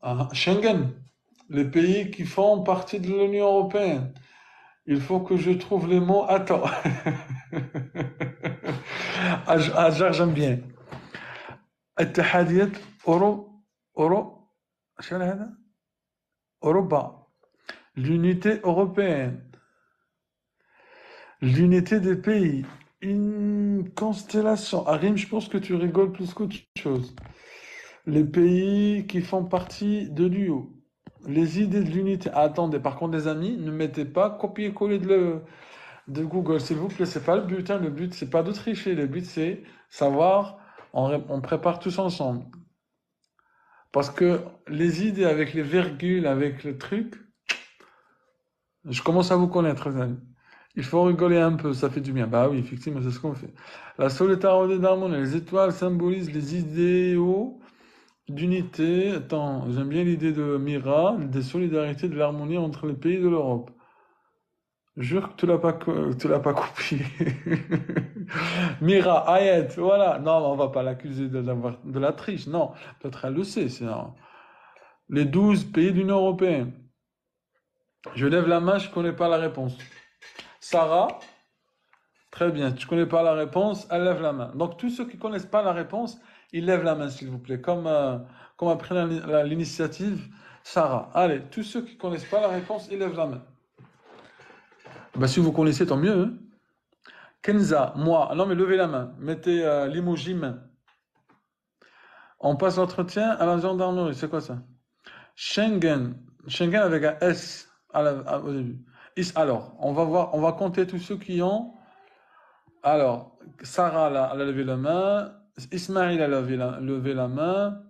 Ah, Schengen, les pays qui font partie de l'Union européenne. Il faut que je trouve les mots. Attends. j'aime bien. اتحادية شنو هذا؟ أوروبا. L'unité européenne. L'unité des pays. Une constellation. Arim, je pense que tu rigoles plus qu'autre chose. Les pays qui font partie de l'UE. Les idées de l'unité. Attendez, par contre, les amis, ne mettez pas copier-coller de Google, s'il vous plaît. C'est pas le but, hein. Le but, c'est pas de tricher. Le but, c'est savoir. On prépare tous ensemble. Parce que les idées avec les virgules, avec le truc, je commence à vous connaître, les amis. Il faut rigoler un peu, ça fait du bien. Bah oui, effectivement, c'est ce qu'on fait. La solidarité d'harmonie, les étoiles symbolisent les idéaux d'unité. Attends, j'aime bien l'idée de Mira, de solidarité, de l'harmonie entre les pays de l'Europe. Jure que tu l'as pas copié. Mira, Ayet, voilà. Non, on va pas l'accuser de la triche. Non, peut-être elle le sait. C'est les 12 pays de l'Union européenne. Je lève la main, je connais pas la réponse. Sarah, très bien. Tu connais pas la réponse, elle lève la main. Donc tous ceux qui connaissent pas la réponse, ils lèvent la main, s'il vous plaît. Comme a pris l'initiative Sarah. Allez, tous ceux qui connaissent pas la réponse, ils lèvent la main. Bah, si vous connaissez, tant mieux, hein. Kenza, moi. Non, mais levez la main. Mettez l'emoji main. On passe l'entretien à la gendarmerie. C'est quoi ça? Schengen. Schengen avec un S au début. Alors, on va voir, on va compter tous ceux qui ont. Alors, Sarah, elle a levé la main. Ismaël a levé la main.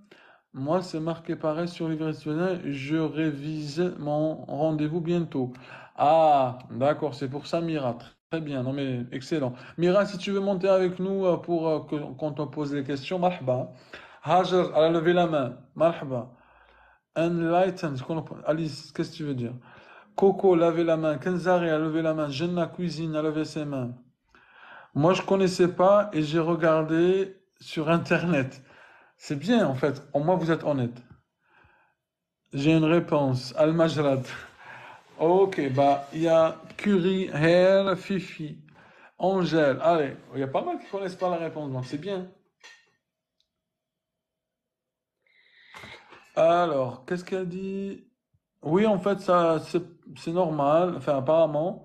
Moi, c'est marqué pareil sur livret citoyen. Je révise mon rendez-vous bientôt. Ah, d'accord, c'est pour ça, Mira. Très bien, non mais excellent. Mira, si tu veux monter avec nous pour qu'on te pose les questions, marhaba. Hajar, elle a levé la main. Marhaba. Enlighten, Alice, qu'est-ce que tu veux dire? Coco, levez la main. Kenzari a levé la main. Jenna Cuisine a levé ses mains. Moi, je connaissais pas et j'ai regardé sur Internet. C'est bien, en fait. Au moins, vous êtes honnête. J'ai une réponse. Al-Majrad. Ok, bah, il y a Curie, Hair, Fifi, Angèle. Allez, il y a pas mal qui connaissent pas la réponse, donc c'est bien. Alors, qu'est-ce qu'elle dit? Oui, en fait, ça, c'est normal. Enfin, apparemment.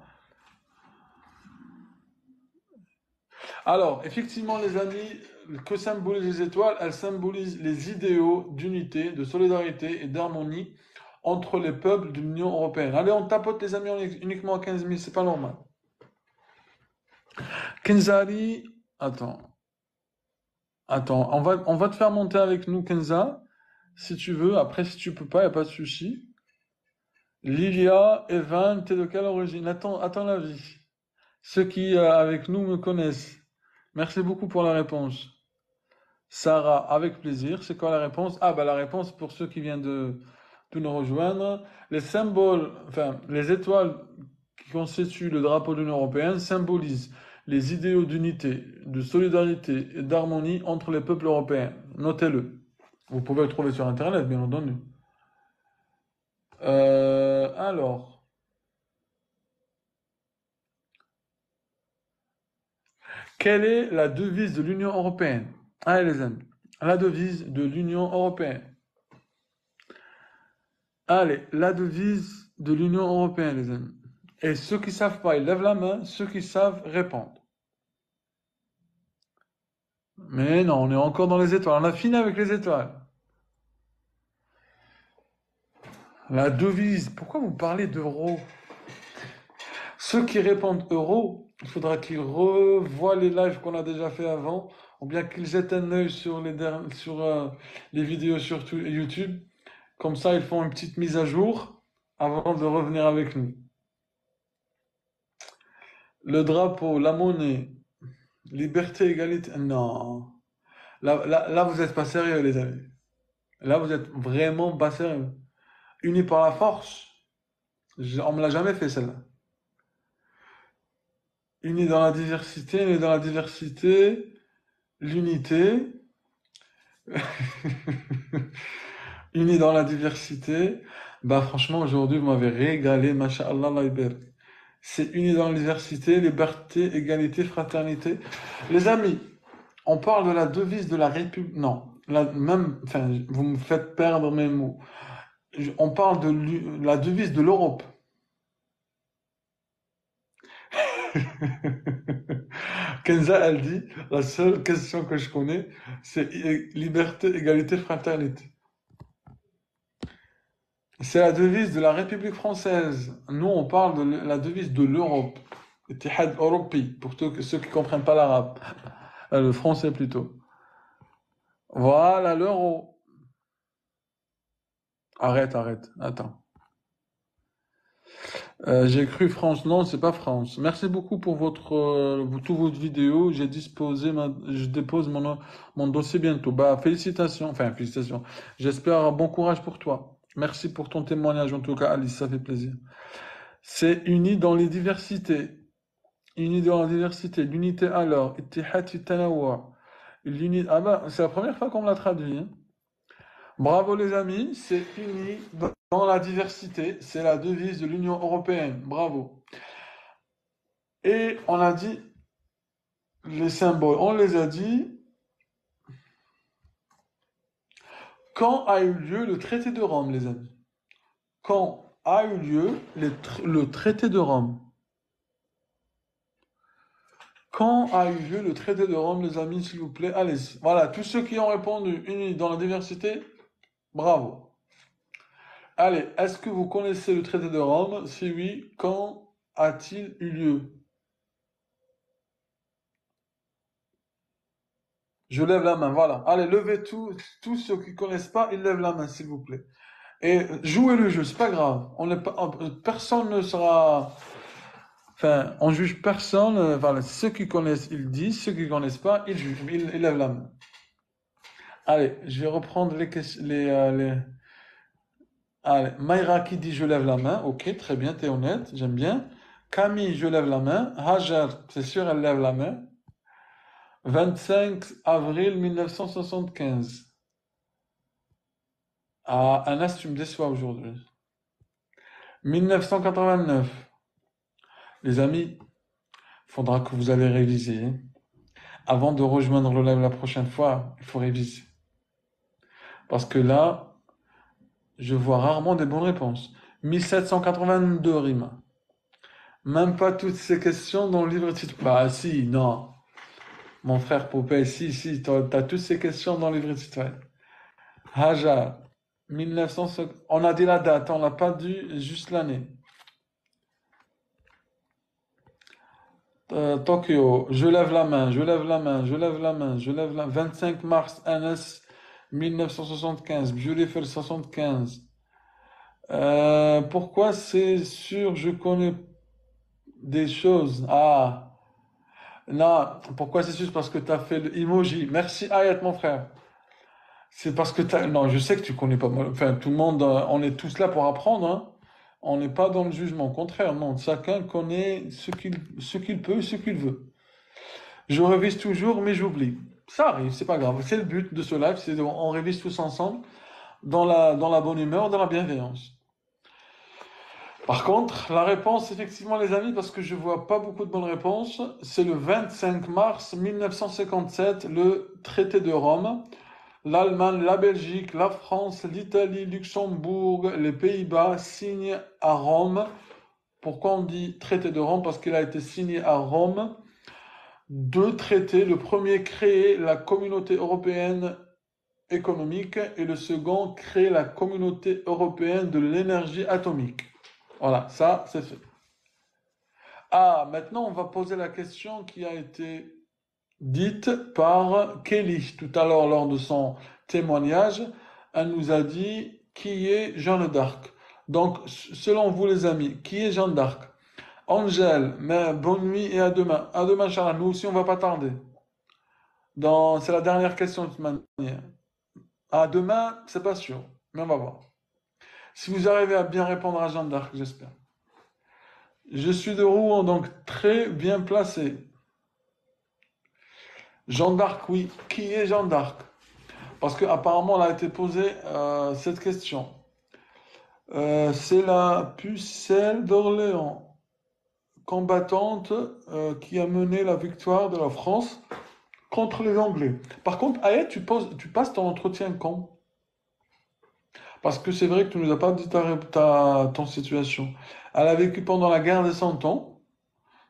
Alors, effectivement, les amis, que symbolisent les étoiles? Elles symbolisent les idéaux d'unité, de solidarité et d'harmonie entre les peuples de l'Union européenne. Allez, on tapote les amis, on est uniquement à 15 000, c'est pas normal. Kenzari, attends, on va te faire monter avec nous, Kenza, si tu veux. Après, si tu peux pas, y a pas de souci. Lilia, Evan, t'es de quelle origine? Attends la vie. Ceux qui, avec nous, me connaissent. Merci beaucoup pour la réponse. Sarah, avec plaisir. C'est quoi la réponse? Ah, bah, la réponse pour ceux qui viennent de nous rejoindre. Les symboles, enfin, les étoiles qui constituent le drapeau de l'Union européenne symbolisent les idéaux d'unité, de solidarité et d'harmonie entre les peuples européens. Notez-le. Vous pouvez le trouver sur Internet, bien entendu. Alors, quelle est la devise de l'Union européenne? Allez, les amis. La devise de l'Union européenne. Allez, la devise de l'Union européenne, les amis. Et ceux qui savent pas, ils lèvent la main. Ceux qui savent répondent. Mais non, on est encore dans les étoiles. On a fini avec les étoiles. La devise. Pourquoi vous parlez d'euro? Ceux qui répondent euro, il faudra qu'ils revoient les lives qu'on a déjà fait avant, ou bien qu'ils jettent un œil sur les vidéos sur YouTube. Comme ça, ils font une petite mise à jour avant de revenir avec nous. Le drapeau, la monnaie, liberté, égalité. Non. Là, vous êtes pas sérieux, les amis. Là, vous êtes vraiment pas sérieux. Unis par la force. On me l'a jamais fait, celle-là. Unis dans la diversité, unis dans la diversité, l'unité. Unis dans la diversité. Bah, franchement, aujourd'hui, vous m'avez régalé, masha'Allah, Allah ybarak. C'est unis dans la diversité, liberté, égalité, fraternité. Les amis, on parle de la devise de la République. Non, enfin, vous me faites perdre mes mots. On parle de la devise de l'Europe. Kenza, elle dit, la seule question que je connais, c'est liberté, égalité, fraternité. C'est la devise de la République française. Nous, on parle de la devise de l'Europe. Ittihad Europi, pour ceux qui comprennent pas l'arabe. Le français plutôt. Voilà, l'euro. Arrête, attends. J'ai cru France. Non, c'est pas France. Merci beaucoup pour toutes vos vidéos. Je dépose mon dossier bientôt. Bah, félicitations. Enfin, félicitations. J'espère un bon courage pour toi. Merci pour ton témoignage, en tout cas, Alice, ça fait plaisir. C'est uni dans les diversités. Uni dans la diversité. L'unité alors. Ittihad fi tanawwu'. L'unité. Ah bah, c'est la première fois qu'on me l'a traduit, hein. Bravo les amis, c'est uni dans la diversité. C'est la devise de l'Union européenne. Bravo. Et on a dit les symboles. On les a dit. Quand a eu lieu le traité de Rome, les amis? Quand a eu lieu le traité de Rome? Quand a eu lieu le traité de Rome, les amis, s'il vous plaît? Allez-y. Voilà, tous ceux qui ont répondu unis dans la diversité, bravo. Allez, est-ce que vous connaissez le traité de Rome? Si oui, quand a-t-il eu lieu? Je lève la main, voilà. Allez, levez tous ceux qui connaissent pas, ils lèvent la main, s'il vous plaît. Et jouez le jeu, c'est pas grave. Personne ne sera, enfin, on juge personne. Voilà, ceux qui connaissent, ils disent. Ceux qui connaissent pas, ils jugent. Ils lèvent la main. Allez, je vais reprendre les questions, Allez, Mayra qui dit je lève la main. Ok, très bien, t'es honnête, j'aime bien. Camille, je lève la main. Hajar, c'est sûr, elle lève la main. 25 avril 1975. Ah, Anas, tu me déçois aujourd'hui. 1989. Les amis, faudra que vous allez réviser, hein. Avant de rejoindre le live la prochaine fois, il faut réviser. Parce que là, je vois rarement des bonnes réponses. 1782, Rima. Même pas toutes ces questions dans le livre titre. Bah si, non. Mon frère Popé, si, t'as toutes ces questions dans le livre titre. Haja, 1950. On a dit la date, on n'a pas dit juste l'année. Tokyo, je lève la main, je lève la main, je lève la main, je lève la main. 25 mars, NS 1975, Jules 75. Pourquoi c'est sûr, je connais des choses. Ah, non, pourquoi c'est sûr? Parce que tu as fait le emoji. Merci Ayat, mon frère. C'est parce que t'as... Non, je sais que tu connais pas. Enfin, tout le monde, on est tous là pour apprendre, hein. On n'est pas dans le jugement. Au contraire, non. Chacun connaît ce qu'il peut, ce qu'il veut. Je révise toujours, mais j'oublie. Ça arrive, c'est pas grave. C'est le but de ce live, on révise tous ensemble, dans la bonne humeur, dans la bienveillance. Par contre, la réponse, effectivement, les amis, parce que je vois pas beaucoup de bonnes réponses, c'est le 25 mars 1957, le traité de Rome. L'Allemagne, la Belgique, la France, l'Italie, Luxembourg, les Pays-Bas signent à Rome. Pourquoi on dit traité de Rome? Parce qu'il a été signé à Rome. Deux traités. Le premier créait la communauté européenne économique et le second crée la communauté européenne de l'énergie atomique. Voilà, ça c'est fait. Ah, maintenant on va poser la question qui a été dite par Kelly tout à l'heure lors de son témoignage. Elle nous a dit qui est Jeanne d'Arc. Donc, selon vous les amis, qui est Jeanne d'Arc? Angèle, mais bonne nuit et à demain. À demain, Charles. Nous aussi, on va pas tarder. C'est la dernière question de toute manière. À demain, c'est pas sûr, mais on va voir. Si vous arrivez à bien répondre à Jeanne d'Arc, j'espère. Je suis de Rouen, donc très bien placé. Jeanne d'Arc, oui. Qui est Jeanne d'Arc? Parce qu'apparemment, elle a été posée cette question. C'est la pucelle d'Orléans, combattante qui a mené la victoire de la France contre les Anglais. Par contre, Ayet, tu passes ton entretien quand? Parce que c'est vrai que tu nous as pas dit ton situation. Elle a vécu pendant la guerre des 100 ans.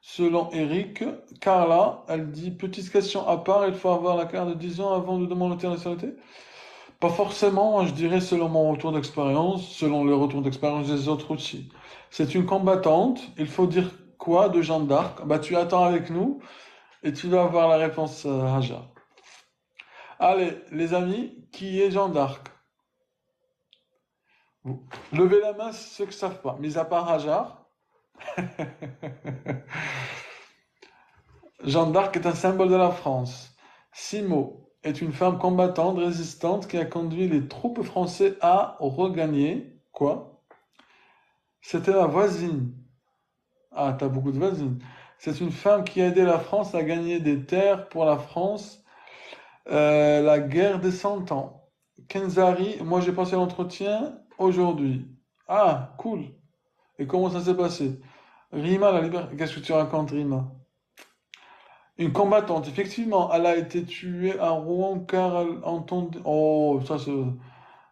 Selon Eric, Carla, elle dit, petite question à part, il faut avoir la carte de 10 ans avant de demander la nationalité? Pas forcément, moi je dirais selon mon retour d'expérience, selon le retour d'expérience des autres aussi. C'est une combattante, il faut dire quoi de Jeanne d'Arc? Bah tu attends avec nous et tu vas avoir la réponse, Haja. Allez, les amis, qui est Jeanne d'Arc? Levez la main ceux qui ne savent pas, mis à part Hajar. Jeanne d'Arc est un symbole de la France. Simo est une femme combattante, résistante, qui a conduit les troupes françaises à regagner. Quoi? C'était la voisine. Ah, t'as beaucoup de voisines. C'est une femme qui a aidé la France à gagner des terres pour la France, la guerre des Cent Ans. Kenzari, moi j'ai passé l'entretien aujourd'hui. Ah, cool. Et comment ça s'est passé? Rima, la liberté. Qu'est-ce que tu racontes, Rima? Une combattante, effectivement, elle a été tuée à Rouen car elle entendait. Oh, ça c'est.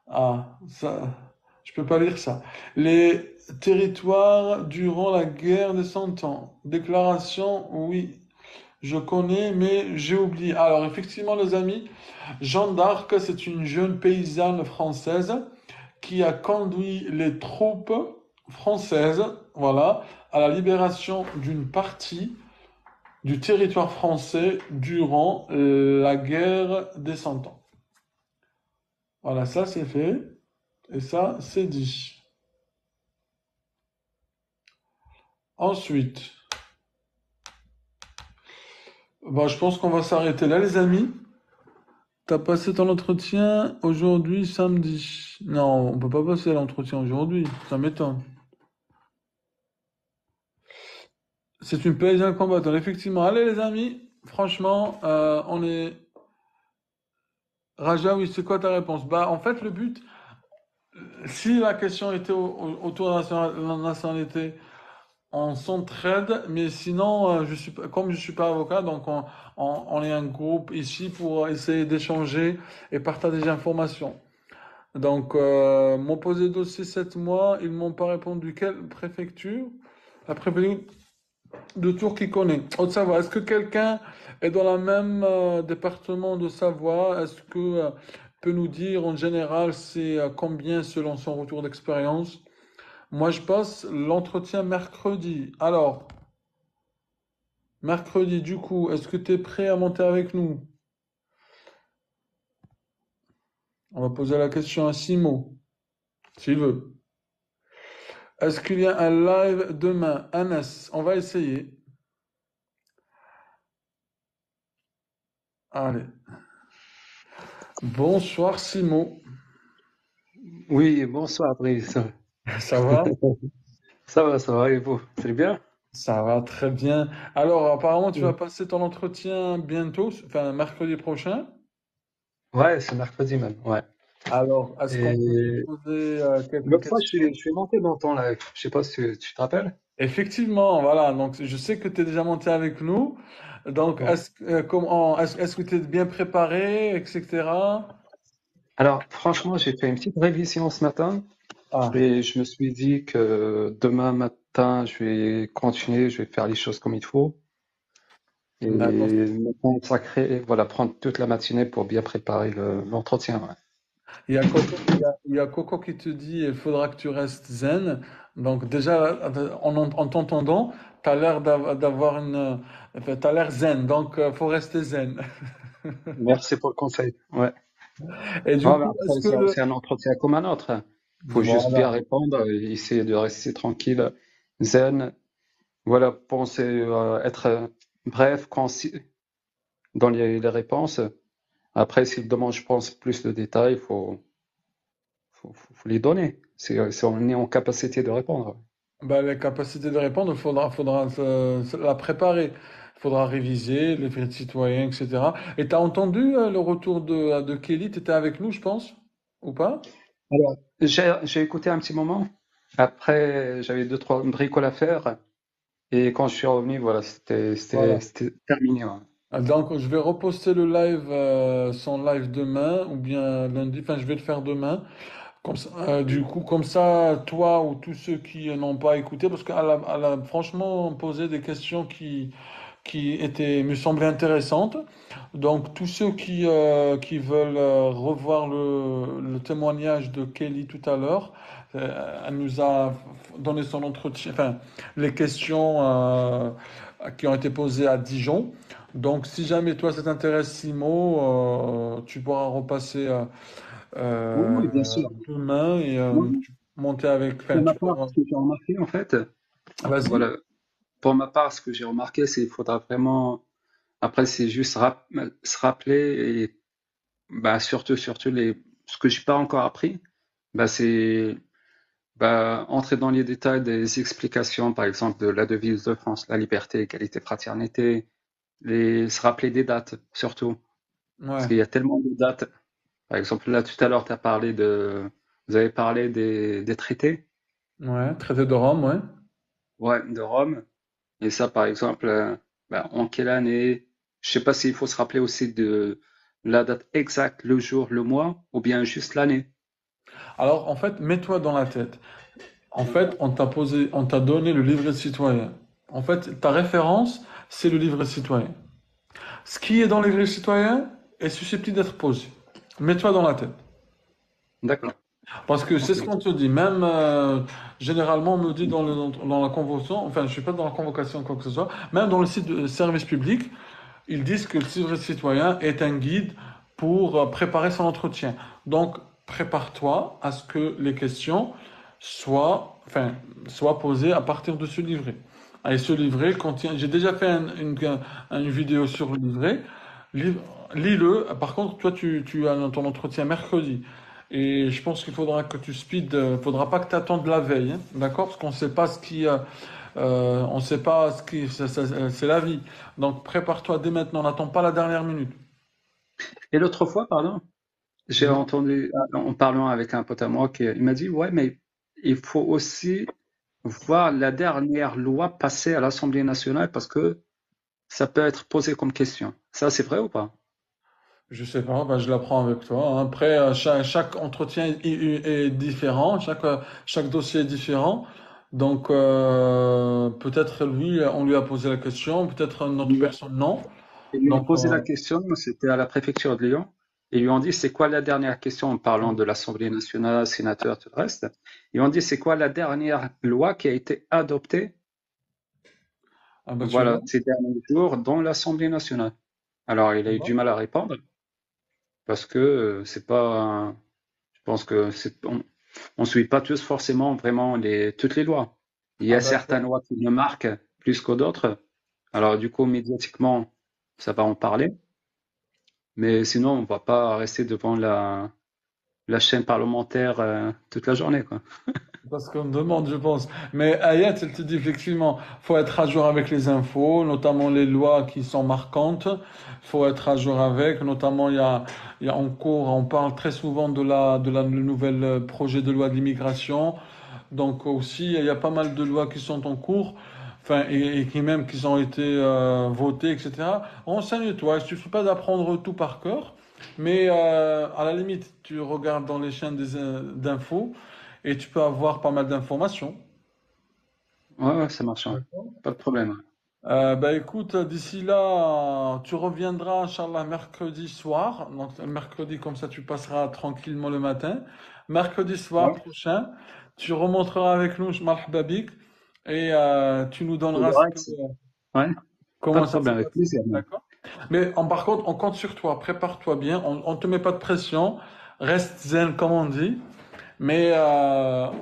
Ah, ça. Je peux pas lire ça. Les territoires durant la guerre des Cent Ans. Déclaration, oui, je connais, mais j'ai oublié. Alors, effectivement, les amis, Jeanne d'Arc, c'est une jeune paysanne française qui a conduit les troupes françaises, voilà, à la libération d'une partie du territoire français durant la guerre des Cent Ans. Voilà, ça c'est fait et ça c'est dit. Ensuite, bah, je pense qu'on va s'arrêter là, les amis. T'as passé ton entretien aujourd'hui, samedi. Non, on peut pas passer l'entretien aujourd'hui, ça m'étonne. C'est une paysanne combattante, effectivement. Allez, les amis, franchement, on est. Raja, oui, c'est quoi ta réponse? Bah, en fait, le but, si la question était autour de la nationalité, on s'entraide, mais sinon, comme je suis pas avocat, donc on est un groupe ici pour essayer d'échanger et partager des informations. Donc, m'ont posé dossier 7 mois, ils m'ont pas répondu. Quelle préfecture? La préfecture de Tours qui connaît. Haute-Savoie, est-ce que quelqu'un est dans le même département de Savoie? Est-ce que peut nous dire en général c'est combien selon son retour d'expérience? Moi, je passe l'entretien mercredi. Alors, mercredi, du coup, est-ce que tu es prêt à monter avec nous? On va poser la question à Simo, s'il veut. Est-ce qu'il y a un live demain? Anas, on va essayer. Allez. Bonsoir Simo. Oui, bonsoir Brice. Ça va? Ça va, et vous? Très bien? Ça va très bien. Alors, apparemment, tu vas Oui. passer ton entretien bientôt, enfin mercredi prochain. Ouais, c'est mercredi même, ouais. Alors, est-ce qu'on peut te Et poser quelques l'autre fois, questions? je suis monté dans ton live. Je sais pas si tu te rappelles? Effectivement, voilà. Donc, je sais que tu es déjà monté avec nous. Donc, Ouais. est-ce que tu es bien préparé, etc. Alors, franchement, j'ai fait une petite révision ce matin Ah, et je me suis dit que demain matin, je vais continuer, je vais faire les choses comme il faut et d'accord. me consacrer, voilà, prendre toute la matinée pour bien préparer l'entretien. Ouais. Il y a Coco qui te dit, il faudra que tu restes zen. Donc, déjà, en t'entendant, tu as l'air d'avoir enfin, t'as l'air zen. Donc, faut rester zen. Merci pour le conseil. Ouais. Et du Ouais, mais coup, est-ce après, que c'est un entretien comme un autre. Faut juste bien Voilà. répondre, et essayer de rester tranquille, zen. Voilà, penser, être bref, concis dans les réponses. Après, s'il demande, je pense, plus de détails, faut les donner. C'est on est en capacité de répondre. Bah, les capacités de répondre, il faudra la préparer. Il faudra réviser, les faits citoyens, etc. Et tu as entendu le retour de Kelly? Tu étais avec nous, je pense, ou pas? Alors, j'ai écouté un petit moment. Après, j'avais deux, trois bricoles à faire. Et quand je suis revenu, voilà, Voilà. c'était terminé. Ouais. Donc, je vais reposter le live, son live demain, ou bien lundi. Enfin, je vais le faire demain. Comme ça, du coup, comme ça, toi ou tous ceux qui n'ont pas écouté, parce qu'elle a franchement posé des questions qui étaient, me semblaient intéressantes. Donc, tous ceux qui veulent revoir le témoignage de Kelly tout à l'heure, elle nous a donné son entretien, enfin, les questions qui ont été posées à Dijon. Donc, si jamais toi ça t'intéresse, Simo, tu pourras repasser Oui, euh, oui, bien sûr. demain et Moi, monter avec. Enfin, pour ma tu part, pourras. ce que j'ai remarqué, en fait, Vas-y. voilà, pour ma part, ce que j'ai remarqué, c'est qu'il faudra vraiment, après, c'est juste se rappeler et bah, surtout ce que j'ai pas encore appris, bah, c'est Bah, entrer dans les détails des explications, par exemple, de la devise de France, la liberté, égalité, fraternité, se rappeler des dates, surtout. Parce Ouais, qu'il y a tellement de dates. Par exemple, là, tout à l'heure, vous avez parlé des traités, ouais, traité de Rome, ouais. ouais, de Rome. Et ça, par exemple, bah, en quelle année? Je sais pas s'il faut se rappeler aussi de la date exacte, le jour, le mois, ou bien juste l'année. Alors, en fait, mets-toi dans la tête. En fait, on t'a donné le livret citoyen. En fait, ta référence, c'est le livret citoyen. Ce qui est dans le livret citoyen est susceptible d'être posé. Mets-toi dans la tête. D'accord. Parce que c'est Ok. ce qu'on te dit. Même, généralement, on me dit dans la convocation, enfin, je suis pas dans la convocation, quoi que ce soit, même dans le site de service public, ils disent que le livret citoyen est un guide pour préparer son entretien. Donc, prépare-toi à ce que les questions soient posées à partir de ce livret. Et ce livret contient, j'ai déjà fait une vidéo sur le livret. Lis- Lis-le. Par contre, toi, tu as ton entretien mercredi. Et je pense qu'il faudra que tu speed, faudra pas que tu attendes la veille, hein, d'accord? Parce qu'on sait pas ce qui, on sait pas ce qui, c'est la vie. Donc prépare-toi dès maintenant, n'attends pas la dernière minute. Et l'autre fois, pardon, j'ai Dis-moi. entendu, en parlant avec un pote à moi, il m'a dit, ouais, mais il faut aussi voir la dernière loi passée à l'Assemblée nationale parce que ça peut être posé comme question. Ça, c'est vrai ou pas? Je sais pas, bah, je l'apprends avec toi, hein. Après, chaque entretien est différent, chaque dossier est différent. Donc, peut-être lui, on lui a posé la question, peut-être une autre personne non. Ils lui ont Donc, posé la question, c'était à la préfecture de Lyon. Ils lui ont dit, c'est quoi la dernière question en parlant de l'Assemblée nationale, sénateur, tout le reste. Ils ont dit, c'est quoi la dernière loi qui a été adoptée, ah bah, tu vois. voilà, ces derniers jours dans l'Assemblée nationale. Alors, il a eu du mal à répondre parce que c'est pas, je pense que on suit pas tous forcément vraiment toutes les lois. Il y Ah a bah, certaines lois qui le marquent plus que d'autres. Alors, du coup, médiatiquement, ça va en parler. Mais sinon, on va pas rester devant la chaîne parlementaire toute la journée, quoi. parce qu'on me demande, je pense. Mais Ayat, elle te dit effectivement, faut être à jour avec les infos, notamment les lois qui sont marquantes. Faut être à jour avec, notamment il y a en cours, on parle très souvent de la nouvelle projet de loi de l'immigration. Donc aussi, il y a pas mal de lois qui sont en cours, enfin, et qui même qui ont été votées, etc. Renseigne-toi, il suffit pas d'apprendre tout par cœur, mais à la limite, tu regardes dans les chaînes d'infos et tu peux avoir pas mal d'informations. Ouais, ouais, ça marche, hein. D'accord. Pas de problème. Bah écoute, d'ici là, tu reviendras, Inch'Allah, mercredi soir. Donc, mercredi, comme ça, tu passeras tranquillement le matin. Mercredi soir Ouais, prochain, tu remonteras avec nous, marhaba bik, et tu nous c'est donneras direct. Ouais, pas comment de ça s'est problème, avec passé. plaisir. D'accord? Mais par contre, on compte sur toi. Prépare-toi bien. On ne te met pas de pression. Reste zen, comme on dit. Mais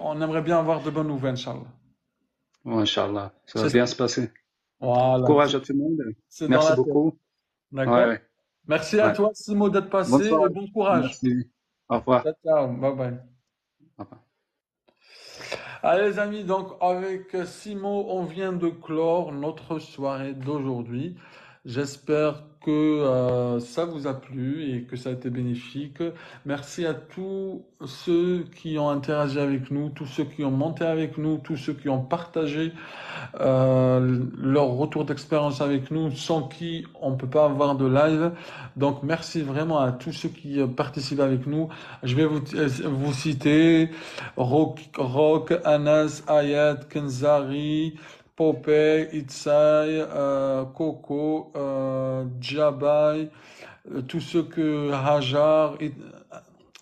on aimerait bien avoir de bonnes nouvelles, Inch'Allah. Ouais, Inch'Allah, ça va C'est bien se passer. Voilà, Courage à tout le monde. c'est dans Merci la tête. beaucoup. Ouais, D'accord? ouais, Merci à ouais. toi, Simo, d'être Bonne passé et soirée. bon courage. Merci. Au revoir. Ciao, ciao. Bye bye. Au revoir. Allez les amis, donc avec Simo, on vient de clore notre soirée d'aujourd'hui. J'espère que ça vous a plu et que ça a été bénéfique. Merci à tous ceux qui ont interagi avec nous, tous ceux qui ont monté avec nous, tous ceux qui ont partagé leur retour d'expérience avec nous, sans qui on peut pas avoir de live. Donc merci vraiment à tous ceux qui participent avec nous. Je vais vous citer Rock, Anas, Ayat, Kenzari, Popey, Itzai, Coco, Jabai, tous ceux que Hajar,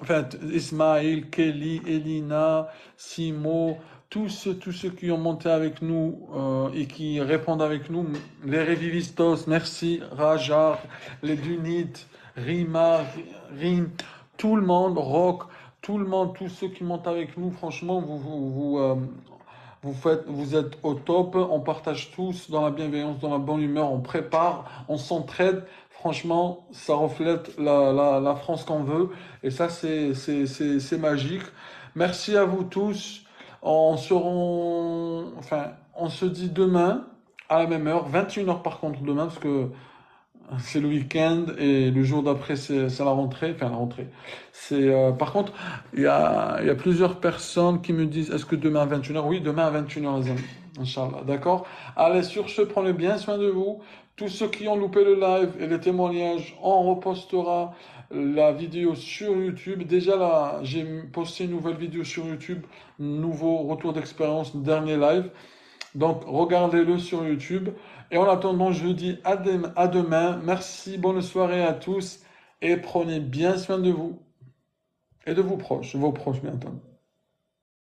enfin, Ismaël, Kelly, Elina, Simo, tous ceux qui ont monté avec nous et qui répondent avec nous, les Revivistos, merci, Rajar, les Dunites, Rima, Rim, tout le monde, Rock, tout le monde, tous ceux qui montent avec nous, franchement, vous êtes au top, on partage tous dans la bienveillance, dans la bonne humeur, on prépare, on s'entraide. Franchement, ça reflète la France qu'on veut et ça, c'est magique. Merci à vous tous. On se dit demain à la même heure, 21h par contre demain, parce que c'est le week-end et le jour d'après c'est la rentrée, enfin la rentrée. Par contre, il y a plusieurs personnes qui me disent est-ce que demain à 21h? Oui, demain à 21h les amis. Inch'Allah, d'accord? Allez, sur ce, prenez bien soin de vous. Tous ceux qui ont loupé le live et les témoignages, on repostera la vidéo sur YouTube. Déjà là, j'ai posté une nouvelle vidéo sur YouTube, nouveau retour d'expérience, dernier live. Donc, regardez-le sur YouTube. Et en attendant, je vous dis à demain. Merci, bonne soirée à tous et prenez bien soin de vous et de vos proches bien entendu.